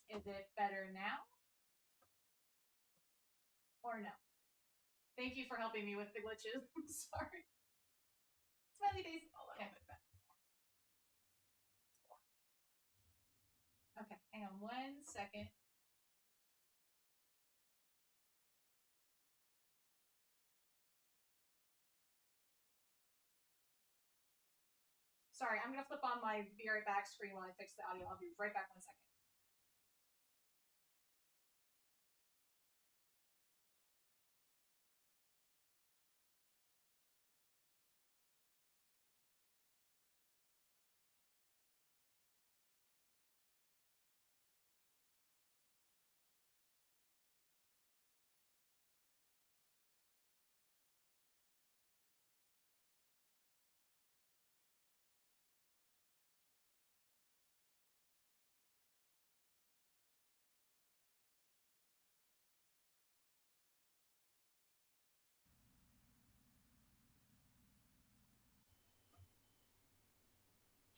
Is it better now? Or no? Thank you for helping me with the glitches. I'm sorry. Smiley face. A little bit better. Okay, hang on 1 second. Sorry, I'm gonna flip on my be right back screen while I fix the audio. I'll be right back 1 second.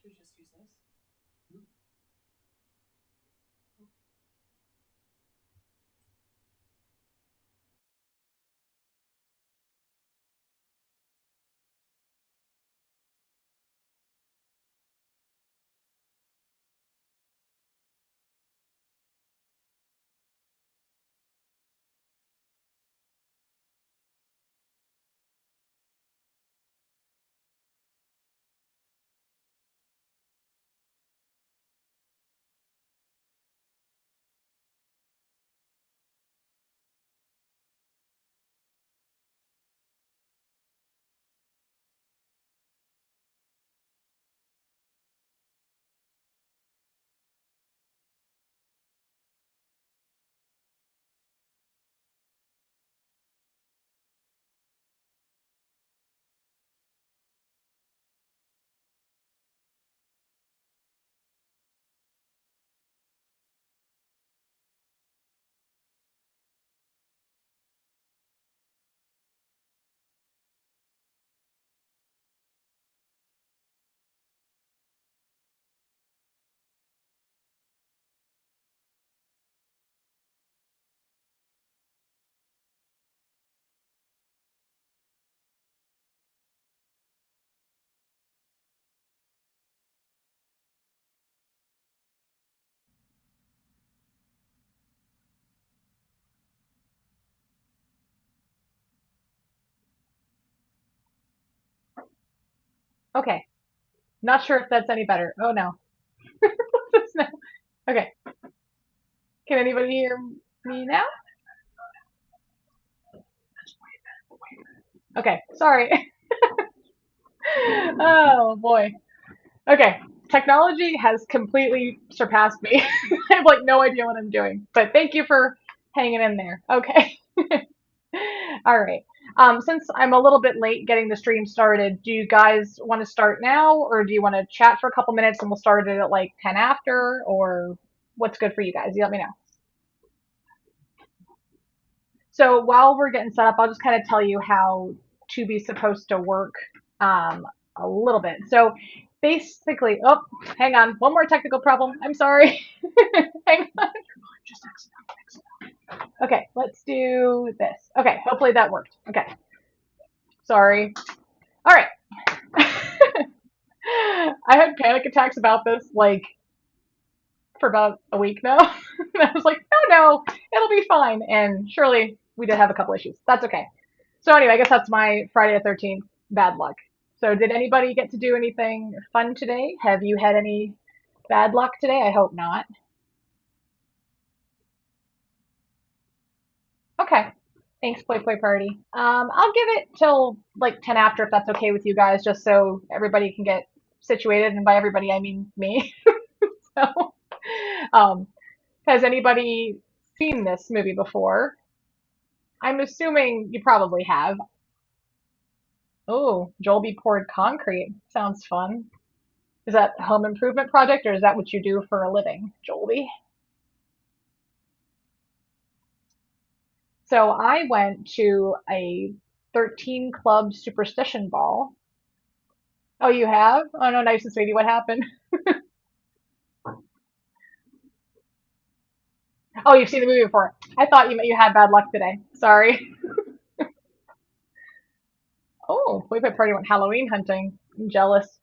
Should we just use this? Okay, not sure if that's any better. Oh no. Okay, can anybody hear me now? Okay, sorry. Oh boy. Okay, technology has completely surpassed me. I have like no idea what I'm doing, but thank you for hanging in there. Okay. All right. Since I'm a little bit late getting the stream started, do you guys want to start now, or do you want to chat for a couple minutes and we'll start it at like 10 after, or what's good for you guys? You let me know. So while we're getting set up, I'll just kind of tell you how Tubi's supposed to work a little bit. So basically, oh, hang on, one more technical problem. I'm sorry. Hang on. Okay, let's do this. Okay, hopefully that worked. Okay, sorry. All right. I had panic attacks about this like for about a week now. And I was like, oh no, it'll be fine. And surely we did have a couple issues. That's okay. So anyway, I guess that's my Friday the 13th bad luck. So did anybody get to do anything fun today? Have you had any bad luck today? I hope not. Okay. Thanks, Play Play Party. I'll give it till like 10 after if that's okay with you guys, just so everybody can get situated. And by everybody, I mean me. So, um, has anybody seen this movie before? I'm assuming you probably have. Oh, Joel poured concrete. Sounds fun. Is that a home improvement project or is that what you do for a living, Joel? So I went to a 13 club superstition ball. Oh, you have? Oh no, nice and sweetie. What happened? Oh, you've seen the movie before. I thought you had bad luck today. Sorry. Oh, we put party went Halloween hunting. I'm jealous.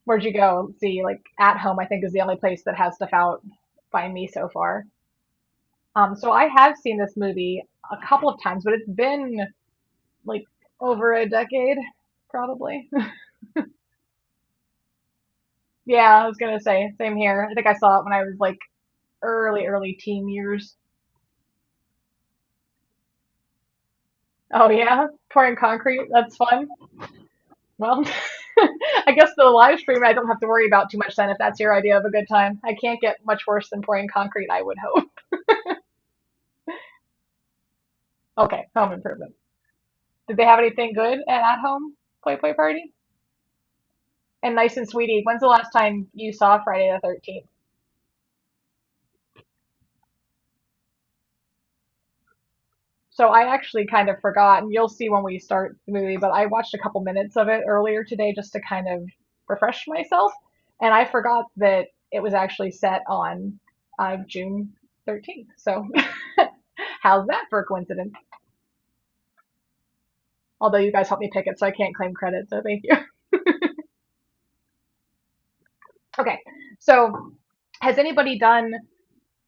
Where'd you go? Let's see, like at home, I think is the only place that has stuff out by me so far. So I have seen this movie a couple of times, but it's been like over a decade, probably. Yeah, I was gonna say, same here. I think I saw it when I was like early teen years. Oh yeah, pouring concrete. That's fun. Well, I guess the live stream I don't have to worry about too much then if that's your idea of a good time. I can't get much worse than pouring concrete, I would hope. Okay, home improvement. Did they have anything good at home play party? And nice and sweetie. When's the last time you saw Friday the 13th? So I actually kind of forgot, and you'll see when we start the movie, but I watched a couple minutes of it earlier today just to kind of refresh myself, and I forgot that it was actually set on June 13th. So how's that for a coincidence? Although you guys helped me pick it, so I can't claim credit, so thank you. Okay, so has anybody done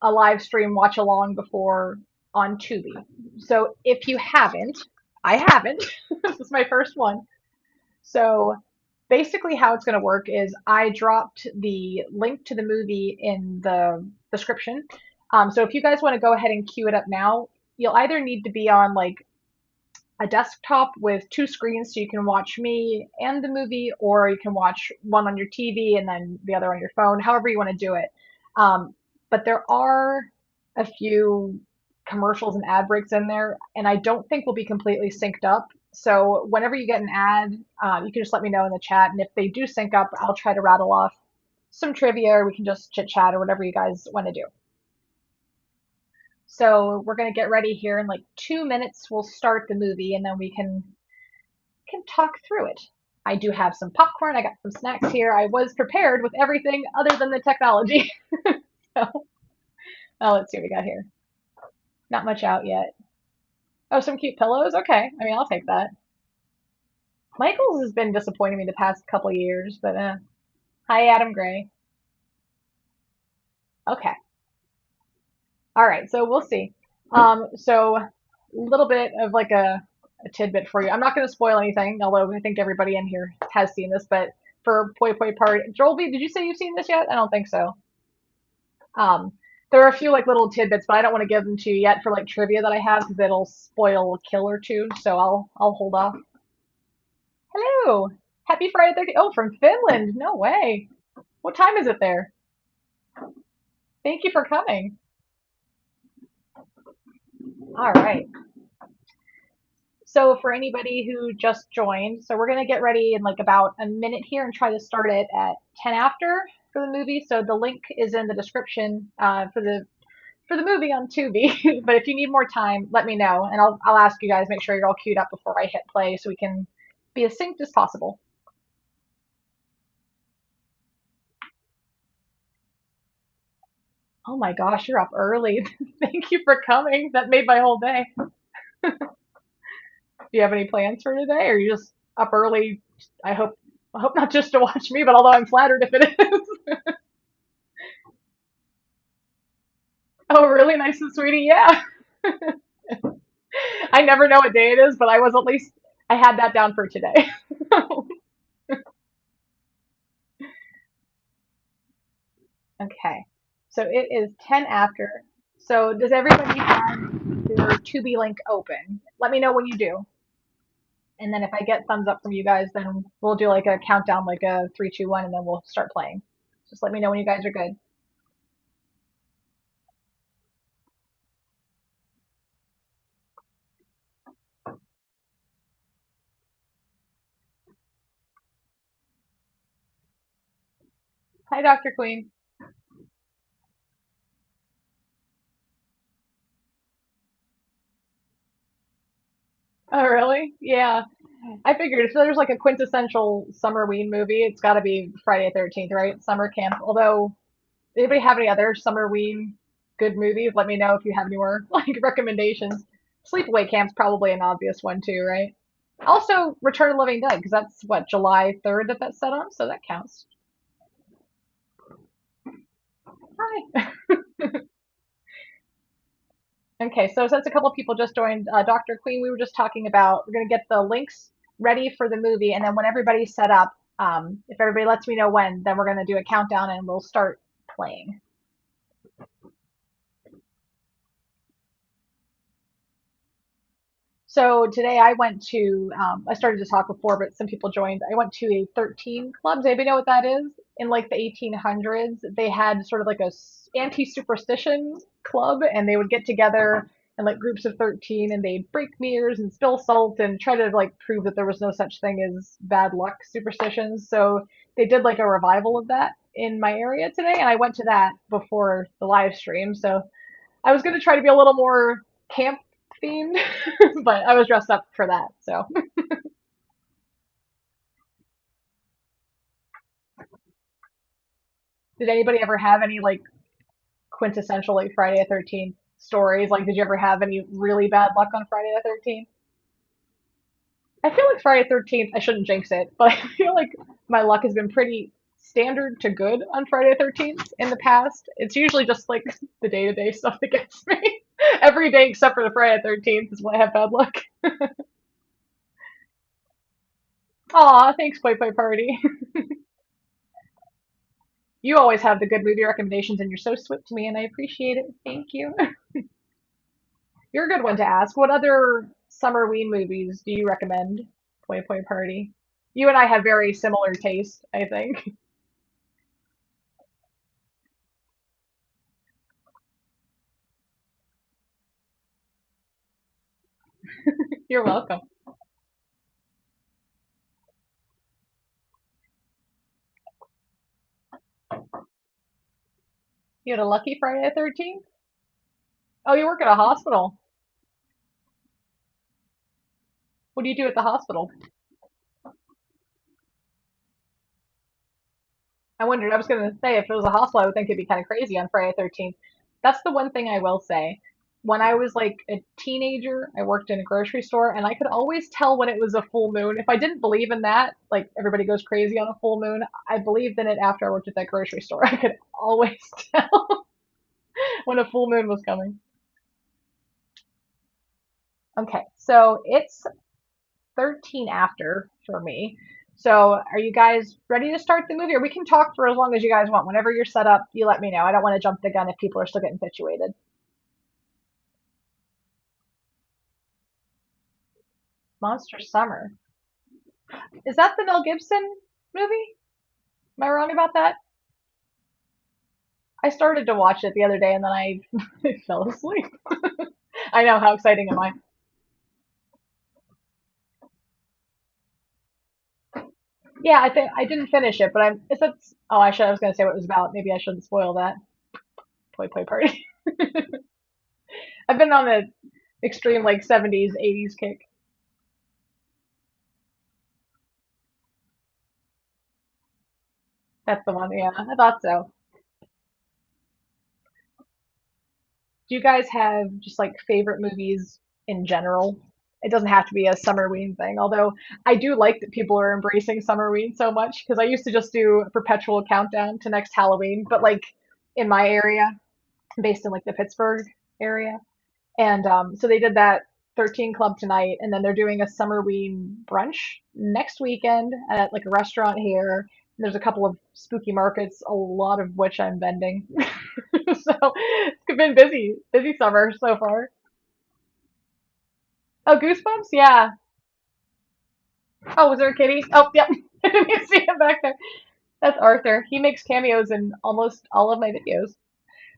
a live stream watch along before on Tubi? So if you haven't, I haven't. This is my first one. So basically, how it's going to work is I dropped the link to the movie in the description. So if you guys want to go ahead and queue it up now, you'll either need to be on like a desktop with two screens so you can watch me and the movie, or you can watch one on your TV and then the other on your phone, however you want to do it. Um, but there are a few commercials and ad breaks in there, and I don't think we'll be completely synced up. So whenever you get an ad, you can just let me know in the chat, and if they do sync up, I'll try to rattle off some trivia, or we can just chit chat, or whatever you guys want to do. So we're gonna get ready here in like 2 minutes. We'll start the movie, and then we can talk through it. I do have some popcorn. I got some snacks here. I was prepared with everything other than the technology. So, oh, let's see what we got here. Not much out yet. Oh, some cute pillows. Okay, I mean I'll take that. Michaels has been disappointing me the past couple years, but hi Adam Gray. Okay, all right. So we'll see. So a little bit of like a tidbit for you. I'm not going to spoil anything, although I think everybody in here has seen this. But for Poi Poi Party, Joelby, did you say you've seen this yet? I don't think so. Um, there are a few like little tidbits, but I don't want to give them to you yet for like trivia that I have because it'll spoil a kill or two. So I'll hold off. Hello, happy Friday 13th. Oh, from Finland. No way. What time is it there? Thank you for coming. All right. So for anybody who just joined, so we're gonna get ready in like about a minute here and try to start it at 10 after for the movie. So the link is in the description for the movie on Tubi. But if you need more time, let me know, and I'll ask you guys. Make sure you're all queued up before I hit play, so we can be as synced as possible. Oh my gosh, you're up early. Thank you for coming. That made my whole day. Do you have any plans for today, or are you just up early? I hope I hope not just to watch me, but although I'm flattered if it is. Oh, really nice and sweetie. Yeah. I never know what day it is, but I was at least I had that down for today. Okay. So it is 10 after. So does everybody have their Tubi link open? Let me know when you do. And then if I get thumbs up from you guys, then we'll do like a countdown, like a 3, 2, 1, and then we'll start playing. Just let me know when you guys are good. Hi, Dr. Queen. Oh, really? Yeah. I figured if there's like a quintessential Summerween movie, it's got to be Friday the 13th, right? Summer camp. Although Anybody have any other Summerween good movies? Let me know if you have any more like recommendations. Sleepaway Camp's probably an obvious one too, right? Also, Return of the Living Dead, because that's what, July 3rd that that's set on, so that counts. Hi. Okay, so since a couple people just joined, Dr. Queen, we were just talking about we're gonna get the links ready for the movie, and then when everybody's set up, if everybody lets me know when, then we're gonna do a countdown and we'll start playing. So today I went to, I started to talk before, but some people joined. I went to a 13 club. Does anybody know what that is? In like the 1800s, they had sort of like a anti-superstition club, and they would get together in like groups of 13, and they'd break mirrors and spill salt and try to like prove that there was no such thing as bad luck superstitions. So they did like a revival of that in my area today, and I went to that before the live stream. So I was gonna try to be a little more camp themed, but I was dressed up for that. So, did anybody ever have any like quintessential like Friday the 13th stories? Like, did you ever have any really bad luck on Friday the 13th? I feel like Friday the 13th, I shouldn't jinx it, but I feel like my luck has been pretty standard to good on Friday the 13th in the past. It's usually just like the day to day stuff that gets me. Every day except for the Friday the 13th is when I have bad luck. Aw, thanks, Play Play Party. You always have the good movie recommendations, and you're so swift to me, and I appreciate it. Thank you. You're a good one to ask. What other Summerween movies do you recommend? Play Play Party. You and I have very similar taste, I think. You're welcome. You had a lucky Friday the 13th? Oh, you work at a hospital. What do you do at the hospital? I wondered, I was going to say, if it was a hospital, I would think it'd be kind of crazy on Friday the 13th. That's the one thing I will say. When I was like a teenager, I worked in a grocery store, and I could always tell when it was a full moon. If I didn't believe in that, like everybody goes crazy on a full moon, I believed in it after I worked at that grocery store. I could always tell when a full moon was coming. Okay, so it's 13 after for me. So are you guys ready to start the movie? Or we can talk for as long as you guys want. Whenever you're set up, you let me know. I don't want to jump the gun if people are still getting situated. Monster Summer. Is that the Mel Gibson movie? Am I wrong about that? I started to watch it the other day and then I fell asleep. I know, how exciting am I? Yeah, I think I didn't finish it, but I'm. Is that? Oh, I was gonna say what it was about. Maybe I shouldn't spoil that. Play play party. I've been on the extreme like 70s, 80s kick. That's the one. Yeah, I thought so. Do you guys have just like favorite movies in general? It doesn't have to be a Summerween thing, although I do like that people are embracing Summerween so much because I used to just do a perpetual countdown to next Halloween, but like in my area, based in like the Pittsburgh area. And so they did that 13 Club tonight, and then they're doing a Summerween brunch next weekend at like a restaurant here. There's a couple of spooky markets, a lot of which I'm vending. So it's been busy, busy summer so far. Oh, Goosebumps? Yeah. Oh, was there a kitty? Oh, yep. I didn't see him back there. That's Arthur. He makes cameos in almost all of my videos.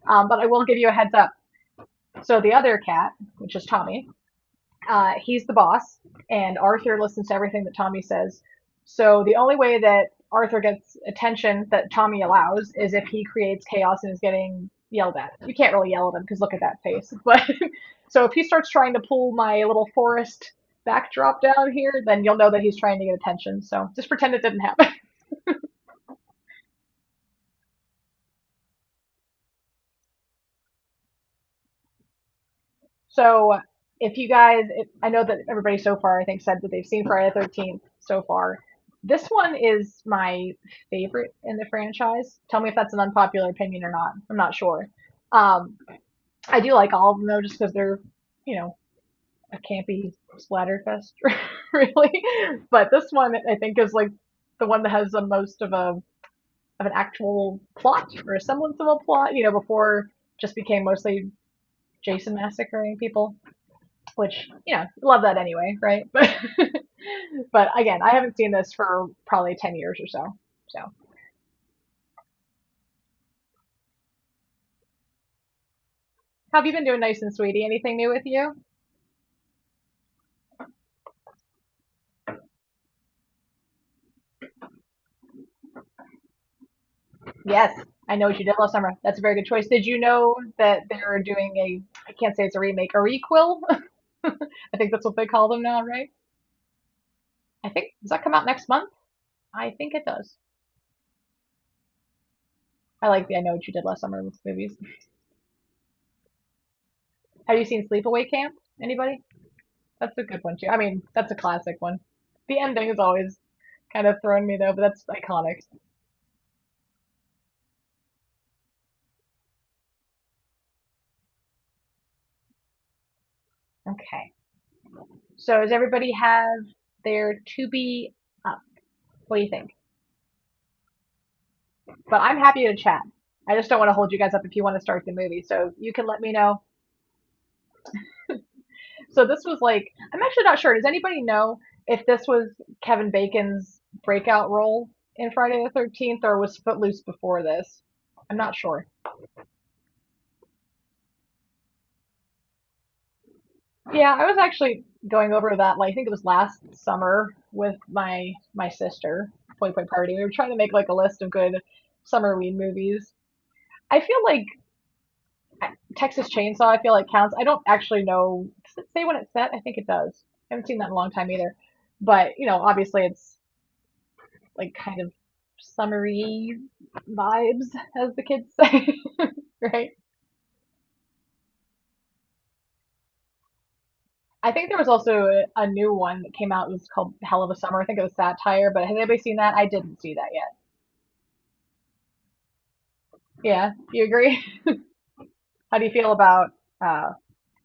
But I will give you a heads up. So the other cat, which is Tommy, he's the boss, and Arthur listens to everything that Tommy says. So the only way that Arthur gets attention that Tommy allows is if he creates chaos and is getting yelled at. You can't really yell at him because look at that face. But so if he starts trying to pull my little forest backdrop down here, then you'll know that he's trying to get attention. So just pretend it didn't happen. So if you guys, I know that everybody so far, I think, said that they've seen Friday the 13th so far. This one is my favorite in the franchise. Tell me if that's an unpopular opinion or not. I'm not sure. Um, I do like all of them though, just because they're, you know, a campy splatter fest, really. But this one, I think, is like the one that has the most of an actual plot or a semblance of a plot. Before just became mostly Jason massacring people, which love that anyway, right? But again, I haven't seen this for probably 10 years or so. So, how have you been doing, nice and sweetie? Anything new with you? Yes, I know what you did last summer. That's a very good choice. Did you know that they're doing I can't say it's a remake, a requel? I think that's what they call them now, right? I think, does that come out next month? I think it does. I like the I Know What You Did Last Summer movies. Have you seen Sleepaway Camp? Anybody? That's a good one too. I mean, that's a classic one. The ending is always kind of thrown me though, but that's iconic. Okay. So does everybody have their Tubi up? What do you think? But I'm happy to chat. I just don't want to hold you guys up if you want to start the movie. So you can let me know. So this was like, I'm actually not sure. Does anybody know if this was Kevin Bacon's breakout role in Friday the 13th or was Footloose before this? I'm not sure. Yeah, I was actually going over that, like, I think it was last summer with my sister, Point Point Party. We were trying to make like a list of good Summerween movies. I feel like Texas Chainsaw, I feel like counts. I don't actually know. Does it say when it's set? I think it does. I haven't seen that in a long time either. But, obviously it's like kind of summery vibes, as the kids say, right? I think there was also a new one that came out. It was called Hell of a Summer. I think it was satire, but has anybody seen that? I didn't see that yet. Yeah, you agree? How do you feel about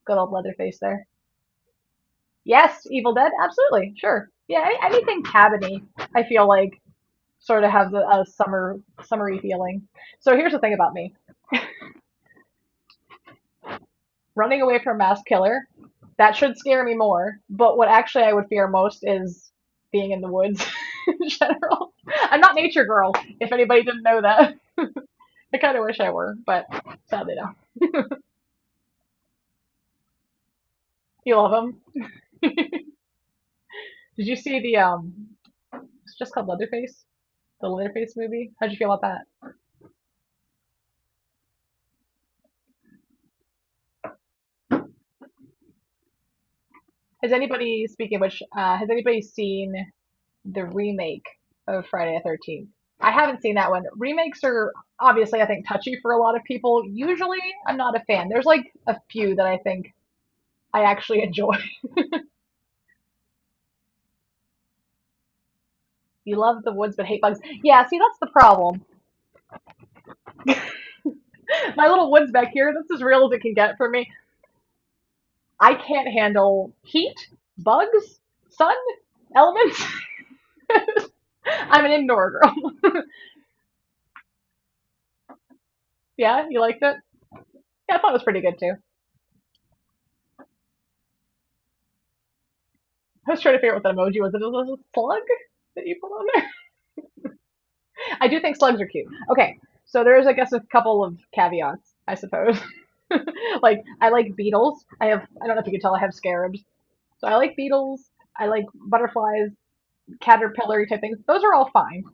good old Leatherface there? Yes, Evil Dead, absolutely, sure. Yeah, anything cabiny, I feel like sort of has a summery feeling. So here's the thing about me: running away from a mass killer, that should scare me more. But what actually I would fear most is being in the woods in general. I'm not nature girl, if anybody didn't know that. I kind of wish I were, but sadly no. You love them. Did you see the it's just called Leatherface, the Leatherface movie? How'd you feel about that? Has anybody, speaking of which, has anybody seen the remake of Friday the 13th? I haven't seen that one. Remakes are obviously, I think, touchy for a lot of people. Usually, I'm not a fan. There's like a few that I think I actually enjoy. You love the woods but hate bugs. Yeah, see, that's the problem. My little woods back here, that's as real as it can get for me. I can't handle heat, bugs, sun, elements. I'm an indoor girl. Yeah, you liked it? Yeah, I thought it was pretty good too. I was trying to figure out what that emoji was. It was a slug that you put on there. I do think slugs are cute. Okay, so there's, I guess, a couple of caveats, I suppose. Like, I like beetles. I don't know if you can tell, I have scarabs. So I like beetles. I like butterflies, caterpillar type things. Those are all fine.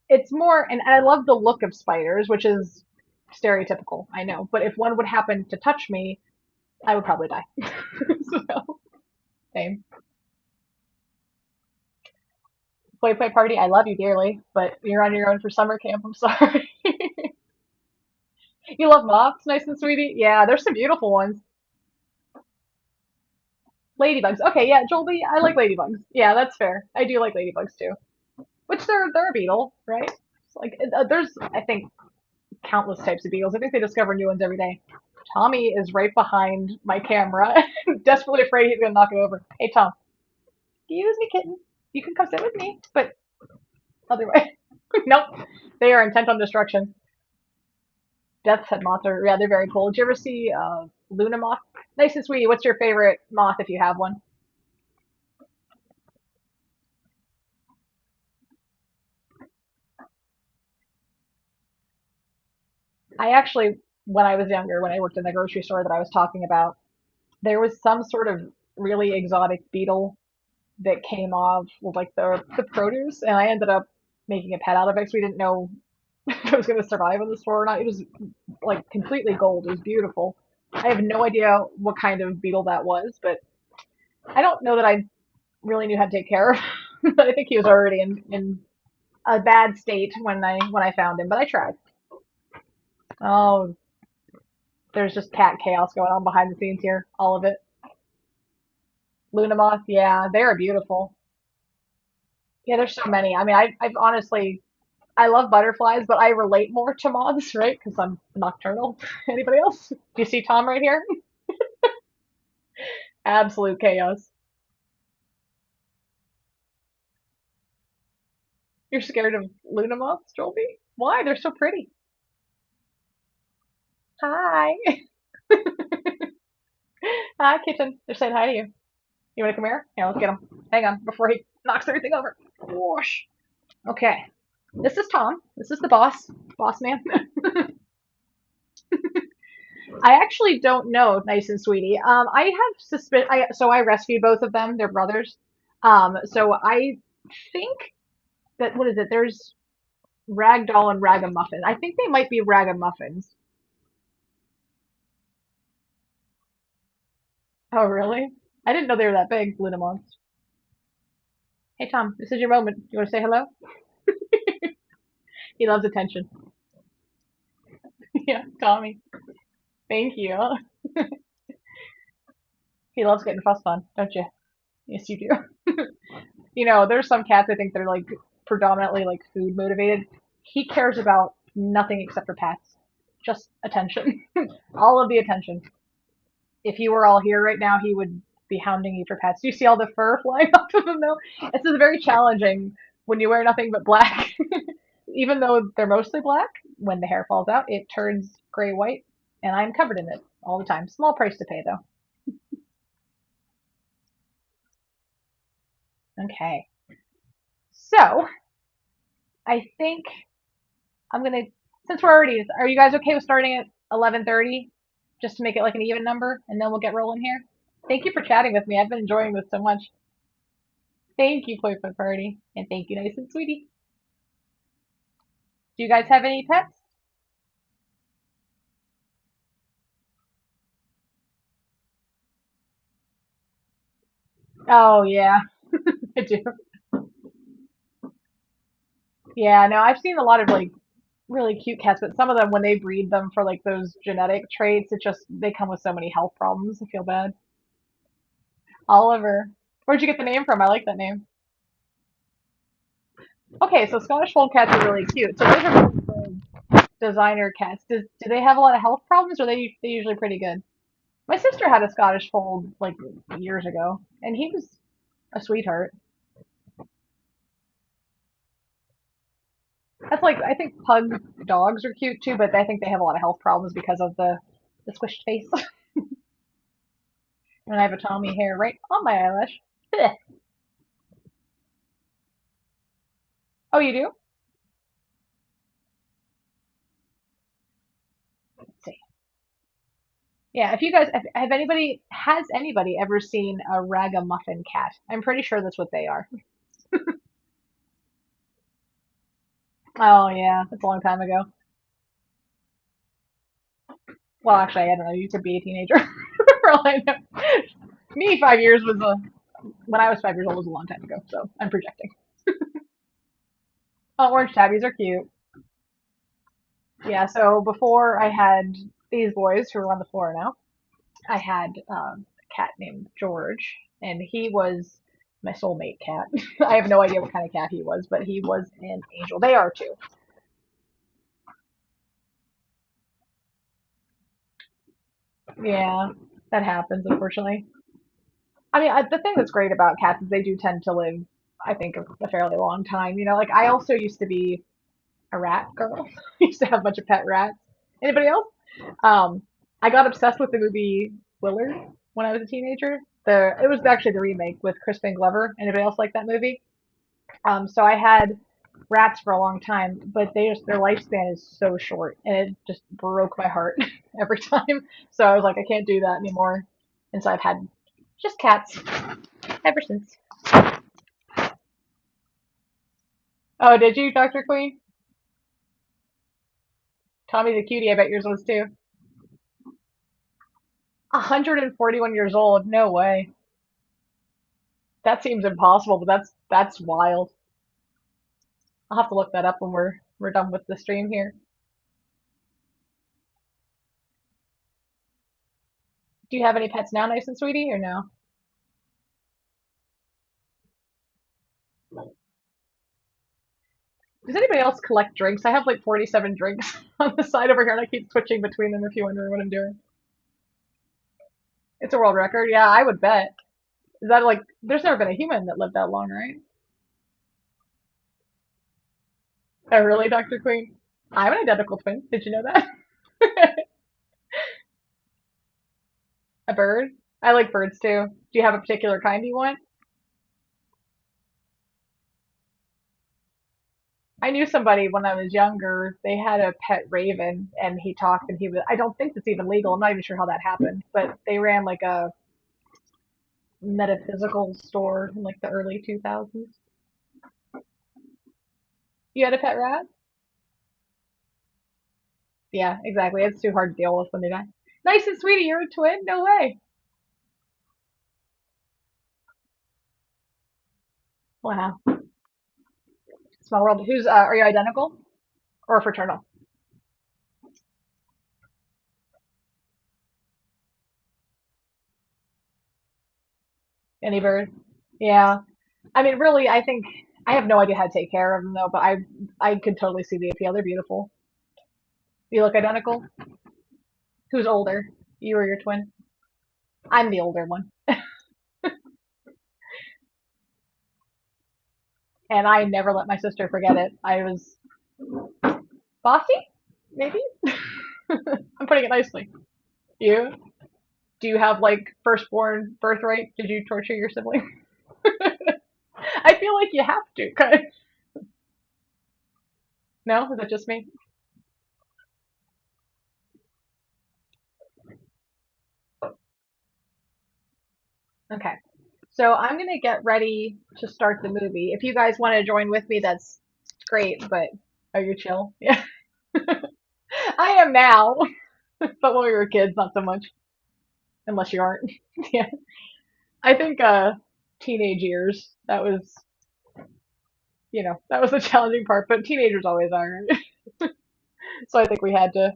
It's more, and I love the look of spiders, which is stereotypical, I know. But if one would happen to touch me, I would probably die. So, same. Play party, I love you dearly, but you're on your own for summer camp. I'm sorry. You love moths, nice and sweetie? Yeah, there's some beautiful ones. Ladybugs. Okay, yeah, Jolie, I like ladybugs. Yeah, that's fair. I do like ladybugs too. Which they're a beetle, right? Like there's I think countless types of beetles. I think they discover new ones every day. Tommy is right behind my camera, desperately afraid he's gonna knock it over. Hey Tom, excuse me, kitten. You can come sit with me, but other way. Nope. They are intent on destruction. Death's head moths are yeah, they're very cool. Did you ever see Luna moth? Nice and sweetie. What's your favorite moth if you have one? I actually, when I was younger, when I worked in the grocery store that I was talking about, there was some sort of really exotic beetle that came off with like the produce, and I ended up making a pet out of it because we didn't know if it was going to survive in the store or not. It was like completely gold. It was beautiful. I have no idea what kind of beetle that was, but I don't know that I really knew how to take care of him. But I think he was already in a bad state when I found him, but I tried. Oh, there's just cat chaos going on behind the scenes here. All of it. Luna moth, yeah, they are beautiful. Yeah, there's so many. I mean, I've honestly, I love butterflies, but I relate more to moths, right? Because I'm nocturnal. Anybody else? Do you see Tom right here? Absolute chaos. You're scared of Luna moths, Joby? Why? They're so pretty. Hi. Hi, kitten. They're saying hi to you. You want to come here? Yeah, let's get him. Hang on, before he knocks everything over. Whoosh. Okay. This is Tom. This is the boss man. I actually don't know, nice and sweetie. I have suspicion. So I rescued both of them. They're brothers. So I think that what is it? There's Ragdoll and Ragamuffin. I think they might be Ragamuffins. Oh, really? I didn't know they were that big, Lunamons. Hey, Tom, this is your moment. You want to say hello? He loves attention. Yeah, Tommy. Thank you. He loves getting fussed on, don't you? Yes, you do. There's some cats I think they're like predominantly like food motivated. He cares about nothing except for pets. Just attention. All of the attention. If he were all here right now, he would be hounding you for pets. Do you see all the fur flying off of him though? This is very challenging when you wear nothing but black. Even though they're mostly black, when the hair falls out, it turns gray white, and I'm covered in it all the time. Small price to pay though. Okay. So I think I'm gonna since we're already are you guys okay with starting at 11:30 just to make it like an even number and then we'll get rolling here? Thank you for chatting with me. I've been enjoying this so much. Thank you, Playful Party, and thank you, Nice and Sweetie. Do you guys have any pets? Oh yeah, I do. Yeah, no, I've seen a lot of like really cute cats, but some of them when they breed them for like those genetic traits, it just they come with so many health problems. I feel bad. Oliver. Where'd you get the name from? I like that name. Okay, so Scottish Fold cats are really cute. So those are designer cats. Do they have a lot of health problems, or they usually pretty good? My sister had a Scottish Fold like years ago, and he was a sweetheart. That's like I think pug dogs are cute too, but I think they have a lot of health problems because of the squished face. And I have a Tommy hair right on my eyelash. Oh, you do? Let's see. Yeah, if you guys have anybody has anybody ever seen a ragamuffin cat? I'm pretty sure that's what they are. Oh yeah, that's a long time ago. Well, actually, I don't know. You could be a teenager for all I know. Me, 5 years was a when I was 5 years old was a long time ago, so I'm projecting. Oh, orange tabbies are cute. Yeah, so before I had these boys who are on the floor now, I had a cat named George. and he was my soulmate cat. I have no idea what kind of cat he was, but he was an angel. They are too. Yeah, that happens, unfortunately. I mean, the thing that's great about cats is they do tend to live, I think, a fairly long time. You know, like I also used to be a rat girl. I used to have a bunch of pet rats. Anybody else? Um, I got obsessed with the movie Willard when I was a teenager. It was actually the remake with Crispin Glover. Anybody else like that movie? So I had rats for a long time, but their lifespan is so short, and it just broke my heart every time. So I was like, I can't do that anymore, and so I've had just cats ever since. Oh, did you, Dr. Queen? Tommy's a cutie. I bet yours was too. 141 years old. No way. That seems impossible, but that's wild. I'll have to look that up when we're done with the stream here. Do you have any pets now, nice and sweetie, or no? Does anybody else collect drinks? I have like 47 drinks on the side over here, and I keep switching between them if you wonder what I'm doing. It's a world record. Yeah, I would bet. Is that like, there's never been a human that lived that long, right? Oh, really, Dr. Queen? I'm an identical twin. Did you know that? A bird? I like birds too. Do you have a particular kind you want? I knew somebody when I was younger. They had a pet raven, and he talked, and he was. I don't think it's even legal. I'm not even sure how that happened, but they ran like a metaphysical store in like the early 2000s. You had a pet rat? Yeah, exactly. It's too hard to deal with when they die. Nice and sweetie, you're a twin? No way. Wow. Small world. Are you identical or fraternal? Any bird? Yeah. I mean, really, I think I have no idea how to take care of them though, but I could totally see the appeal. They're beautiful. You look identical. Who's older? You or your twin? I'm the older one. And I never let my sister forget it. I was bossy, maybe? I'm putting it nicely. You? Do you have like firstborn birthright? Did you torture your sibling? I feel like you have to. No? Is it just me? Okay. So I'm gonna get ready to start the movie. If you guys want to join with me, that's great, but are you chill? Yeah. I am now, but when we were kids, not so much. Unless you aren't. Yeah. I think teenage years, that was the challenging part, but teenagers always are. So I think we had to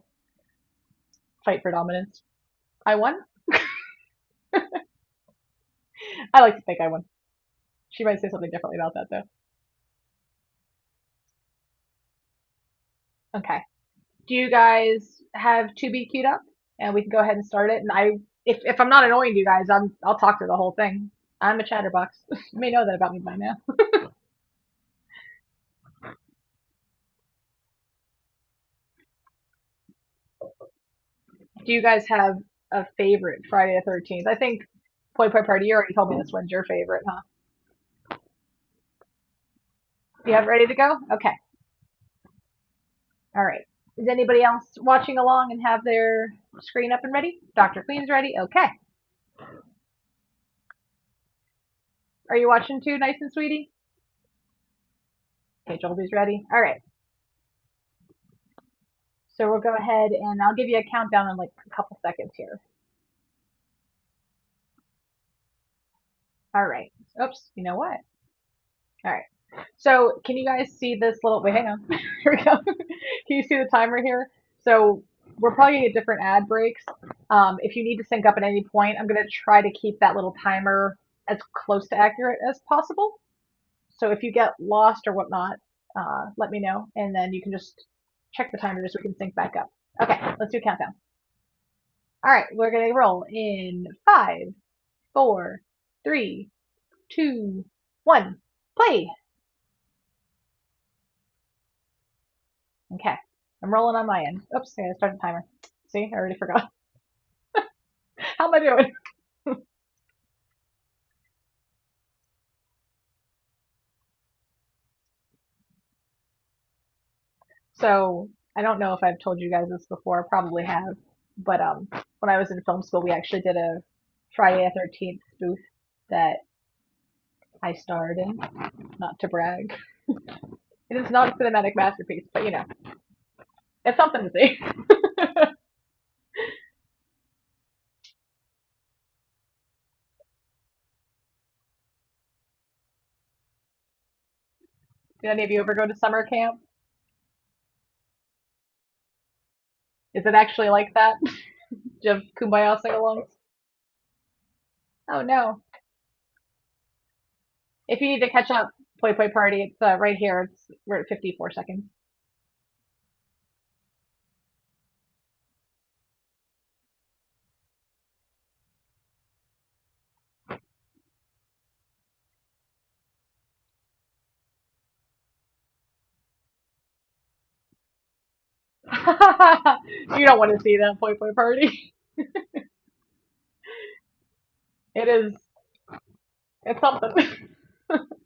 fight for dominance. I won? I like to think I won. She might say something differently about that though. Okay. Do you guys have Tubi queued up? And we can go ahead and start it. And if I'm not annoying you guys, I'll talk through the whole thing. I'm a chatterbox. You may know that about me by now. Do you guys have a favorite Friday the 13th? I think Poi Poi Party, you already told me this one's your favorite, huh? Do you have it ready to go? Okay. All right. Is anybody else watching along and have their screen up and ready? Dr. Queen's ready? Okay. Are you watching too, nice and sweetie? Okay, Jolby's ready. All right. So we'll go ahead and I'll give you a countdown in like a couple seconds here. All right. Oops, you know what? All right. So can you guys see this little, wait, hang on. Here we go. Can you see the timer here? So we're probably gonna get different ad breaks. If you need to sync up at any point, I'm gonna try to keep that little timer as close to accurate as possible. So if you get lost or whatnot, let me know, and then you can just check the timer so we can sync back up. Okay, let's do a countdown. All right, we're gonna roll in 5, 4, 3, 2, 1. Play. Okay, I'm rolling on my end. Oops, I gotta start the timer. See, I already forgot. How am I doing? So I don't know if I've told you guys this before, probably have, but when I was in film school, we actually did a Friday the 13th spoof that I starred in. Not to brag, it is not a cinematic masterpiece, but you know, it's something to see. Did any of you ever go to summer camp? Is it actually like that? Do you have kumbaya sing-alongs? Oh no. If you need to catch up, play party, it's right here. We're at 54 seconds. You don't want to see that play party. It is. It's something.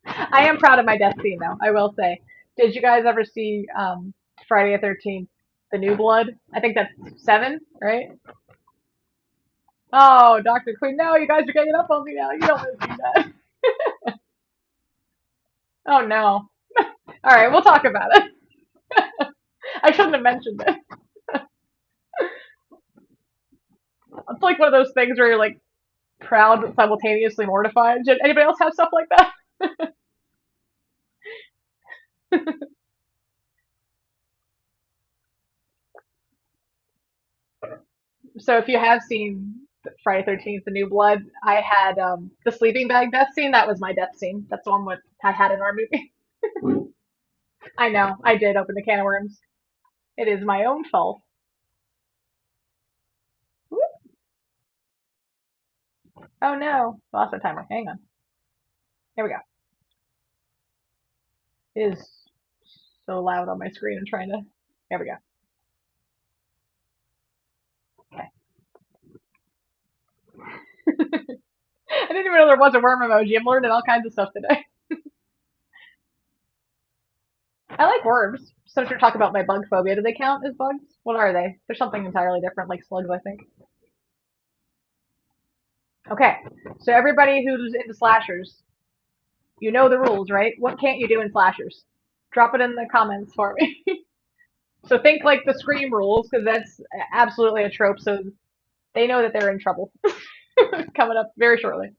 I am proud of my death scene, though. I will say. Did you guys ever see Friday the 13th, The New Blood? I think that's 7, right? Oh, Dr. Queen, no, you guys are getting up on me now. You don't want to see that. Oh no. All right, we'll talk about it. I shouldn't have mentioned it. It's like one of those things where you're like proud but simultaneously mortified. Did anybody else have stuff like that? So if you have seen Friday 13th, The New Blood, I had the sleeping bag death scene. That was my death scene. That's the one what I had in our movie. I know. I did open the can of worms. It is my own fault. Oh no. Lost the timer. Hang on. Here we go. It is so loud on my screen. I'm trying to. There we go. Okay. I didn't even know there was a worm emoji. I'm learning all kinds of stuff today. I like worms. So to talk about my bug phobia, do they count as bugs? What are they? They're something entirely different, like slugs, I think. Okay, so everybody who's into slashers, you know the rules, right? What can't you do in slashers? Drop it in the comments for me. So think like the Scream rules, because that's absolutely a trope. So they know that they're in trouble. Coming up very shortly.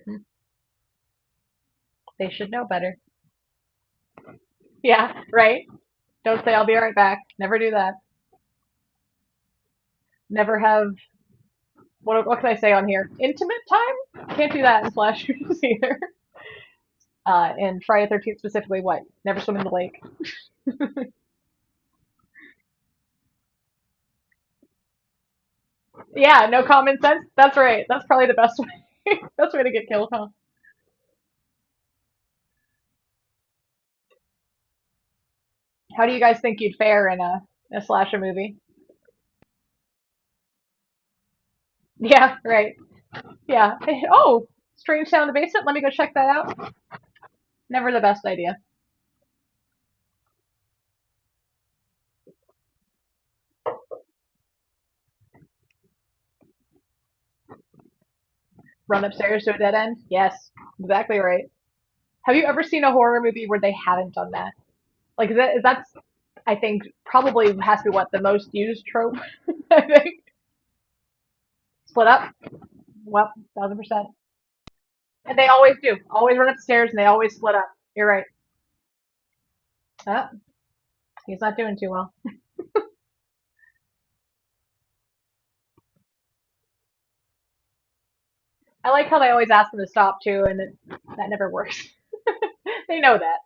Hmm. They should know better. Yeah, right. Don't say I'll be right back. Never do that. Never have. What can I say on here? Intimate time? Can't do that in slashers either. And Friday the 13th specifically, what? Never swim in the lake. Yeah, no common sense. That's right. That's probably the best way. Best way to get killed, huh? How do you guys think you'd fare in a slasher movie? Yeah, right. Yeah. Oh, strange sound in the basement. Let me go check that out. Never the best idea. Run upstairs to a dead end? Yes, exactly right. Have you ever seen a horror movie where they haven't done that? Like that's I think probably has to be what the most used trope. I think split up. Well, 1000%. And they always do. Always run upstairs and they always split up. You're right. Oh, he's not doing too well. I like how they always ask him to stop too, and that never works. They know that.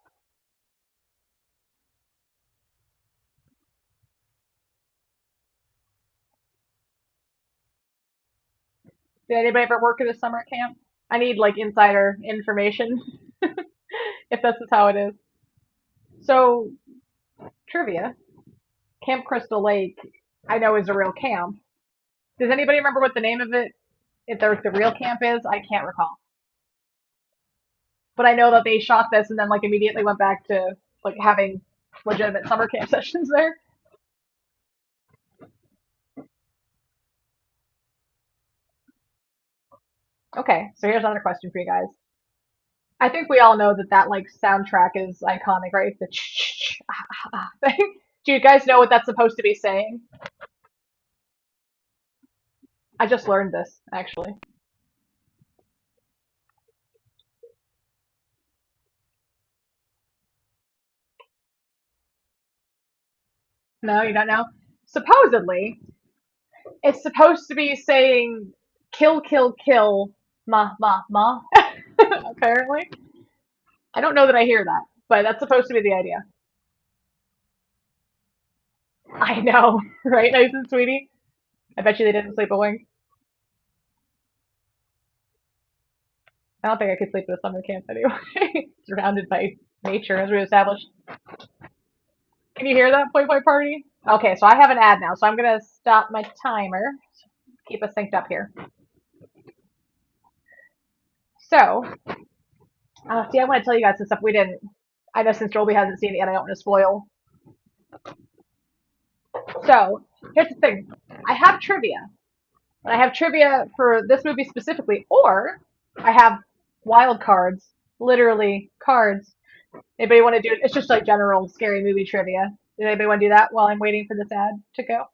Did anybody ever work at a summer camp? I need like insider information if this is how it is. So, trivia. Camp Crystal Lake, I know is a real camp. Does anybody remember what the name of it, if there's the real camp is? I can't recall. But I know that they shot this and then like immediately went back to like having legitimate summer camp sessions there. Okay, so here's another question for you guys. I think we all know that that like soundtrack is iconic, right? The thing. Do you guys know what that's supposed to be saying? I just learned this actually. No, you don't know. Supposedly, it's supposed to be saying "kill, kill, kill, ma, ma, ma." Apparently, I don't know that I hear that, but that's supposed to be the idea. I know, right, nice and sweetie. I bet you they didn't sleep a wink. I don't think I could sleep at a summer camp anyway. Surrounded by nature, as we established. Can you hear that, Poi Poi Party? Okay, so I have an ad now, so I'm gonna stop my timer. Keep us synced up here. So, see, I want to tell you guys some stuff we didn't. I know since Joby hasn't seen it yet, I don't want to spoil. So, here's the thing. I have trivia. And I have trivia for this movie specifically, or I have wild cards, literally cards. Anybody want to do it? It's just like general scary movie trivia. Does anybody want to do that while I'm waiting for this ad to go?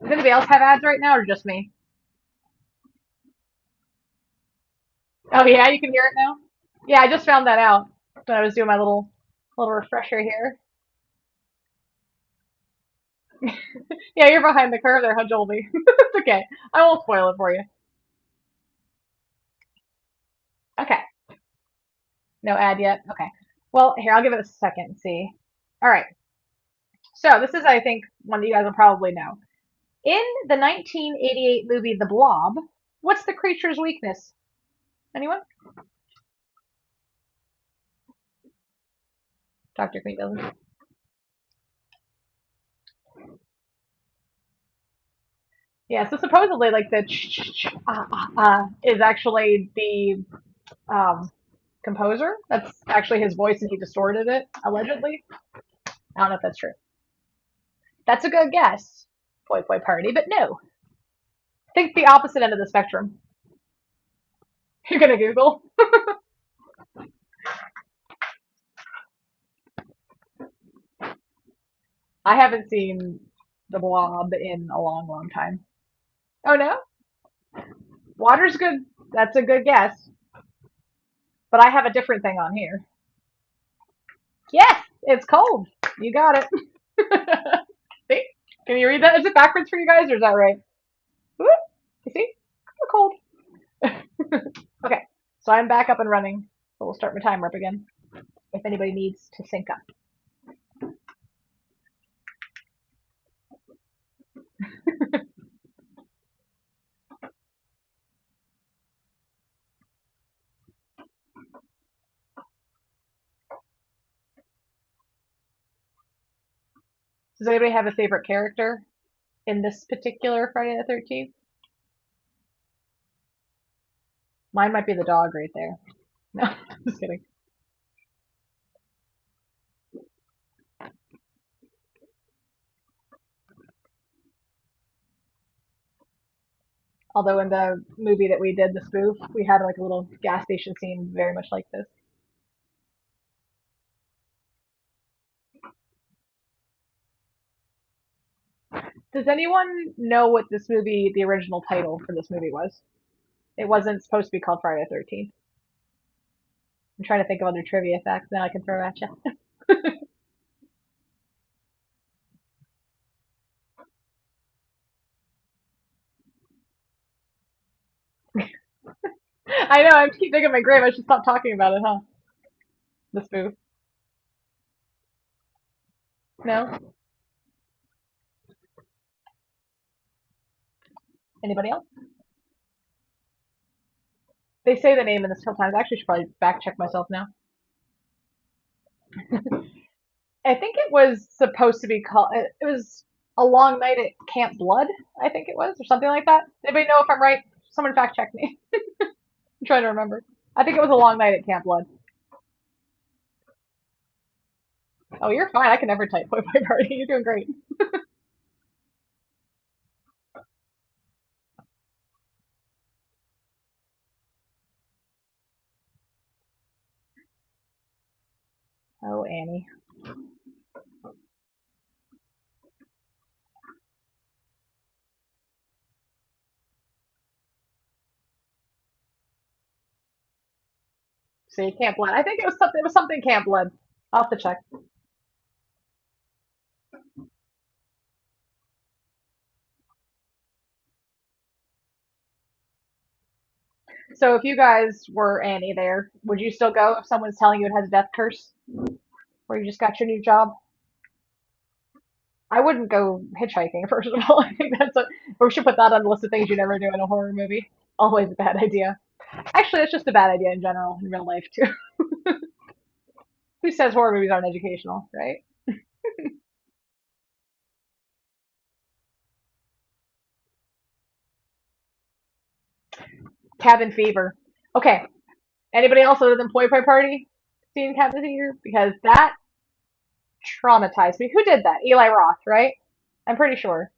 Does anybody else have ads right now, or just me? Oh yeah, you can hear it now. Yeah, I just found that out when I was doing my little refresher here. Yeah, you're behind the curve there, huh, Joby? It's okay. I won't spoil it for you. Okay. No ad yet? Okay. Well, here, I'll give it a second and see. All right. So, this is, I think, one that you guys will probably know. In the 1988 movie The Blob, what's the creature's weakness? Anyone? Dr. Queen doesn't. Yeah, so supposedly, like, the is actually the composer. That's actually his voice and he distorted it, allegedly. I don't know if that's true. That's a good guess, Poi Poi Party, but no. Think the opposite end of the spectrum. You're gonna Google. I haven't seen The Blob in a long, long time. Oh no? Water's good. That's a good guess. But I have a different thing on here. Yes, it's cold. You got it. See? Can you read that? Is it backwards for you guys, or is that right? Whoop. You see? I'm cold. Okay, so I'm back up and running. So we'll start my timer up again if anybody needs to sync up. Does anybody have a favorite character in this particular Friday the 13th? Mine might be the dog right there. No, just kidding. Although in the movie that we did, the spoof, we had like a little gas station scene very much like this. Does anyone know what this movie, the original title for this movie was? It wasn't supposed to be called Friday the 13th. I'm trying to think of other trivia facts now I can throw at you. I know, I keep digging my grave. I should stop talking about it, huh? The spoof. No? Anybody else? They say the name in this sometimes. I actually should probably back check myself now. I think it was supposed to be called. It was A Long Night at Camp Blood. I think it was, or something like that. Anybody know if I'm right? Someone fact check me. I'm trying to remember. I think it was A Long Night at Camp Blood. Oh, you're fine. I can never type Poi Poi Party. You're doing great. Oh, Annie. See, Camp Blood. I think it was something. It was something Camp Blood. I'll have to check. So if you guys were Annie there, would you still go if someone's telling you it has a death curse, or you just got your new job? I wouldn't go hitchhiking, first of all. I think that's a, or we should put that on the list of things you never do in a horror movie. Always a bad idea. Actually, it's just a bad idea in general, in real life, too. Who says horror movies aren't educational, right? Cabin Fever. Okay. Anybody else other than Poi Poi Party seen Cabin Fever? Because that traumatized me. Who did that? Eli Roth, right? I'm pretty sure.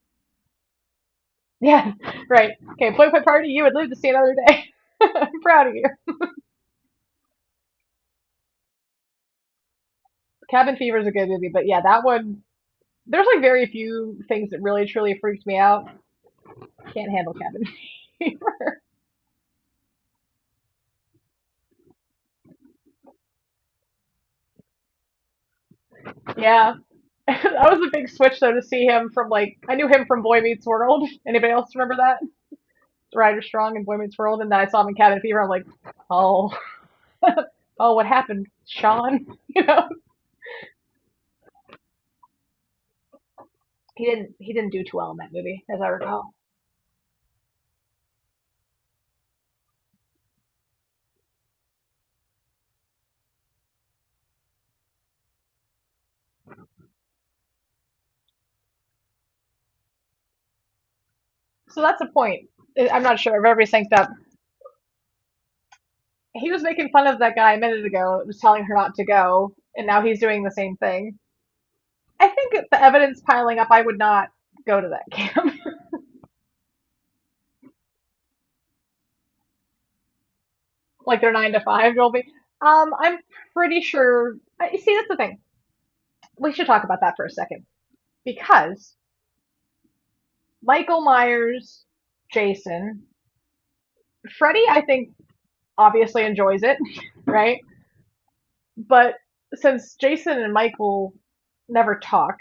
Yeah, right. Okay, Poi Poi Party, you would live to see another day. I'm proud of you. Cabin Fever is a good movie, but yeah, that one, there's like very few things that really truly freaked me out. Can't handle Cabin Fever. Yeah. That was a big switch though to see him from like I knew him from Boy Meets World. Anybody else remember that? Ryder Strong in Boy Meets World, and then I saw him in Cabin Fever. I'm like, oh, oh, what happened, Sean? You know, he didn't do too well in that movie, as I recall. So that's the point. I'm not sure if everybody's synced up. He was making fun of that guy a minute ago, was telling her not to go, and now he's doing the same thing. I think if the evidence piling up, I would not go to that camp. Like their 9 to 5 will be. I'm pretty sure. See, that's the thing. We should talk about that for a second because Michael Myers, Jason, Freddy, I think obviously enjoys it, right? But since Jason and Michael never talk,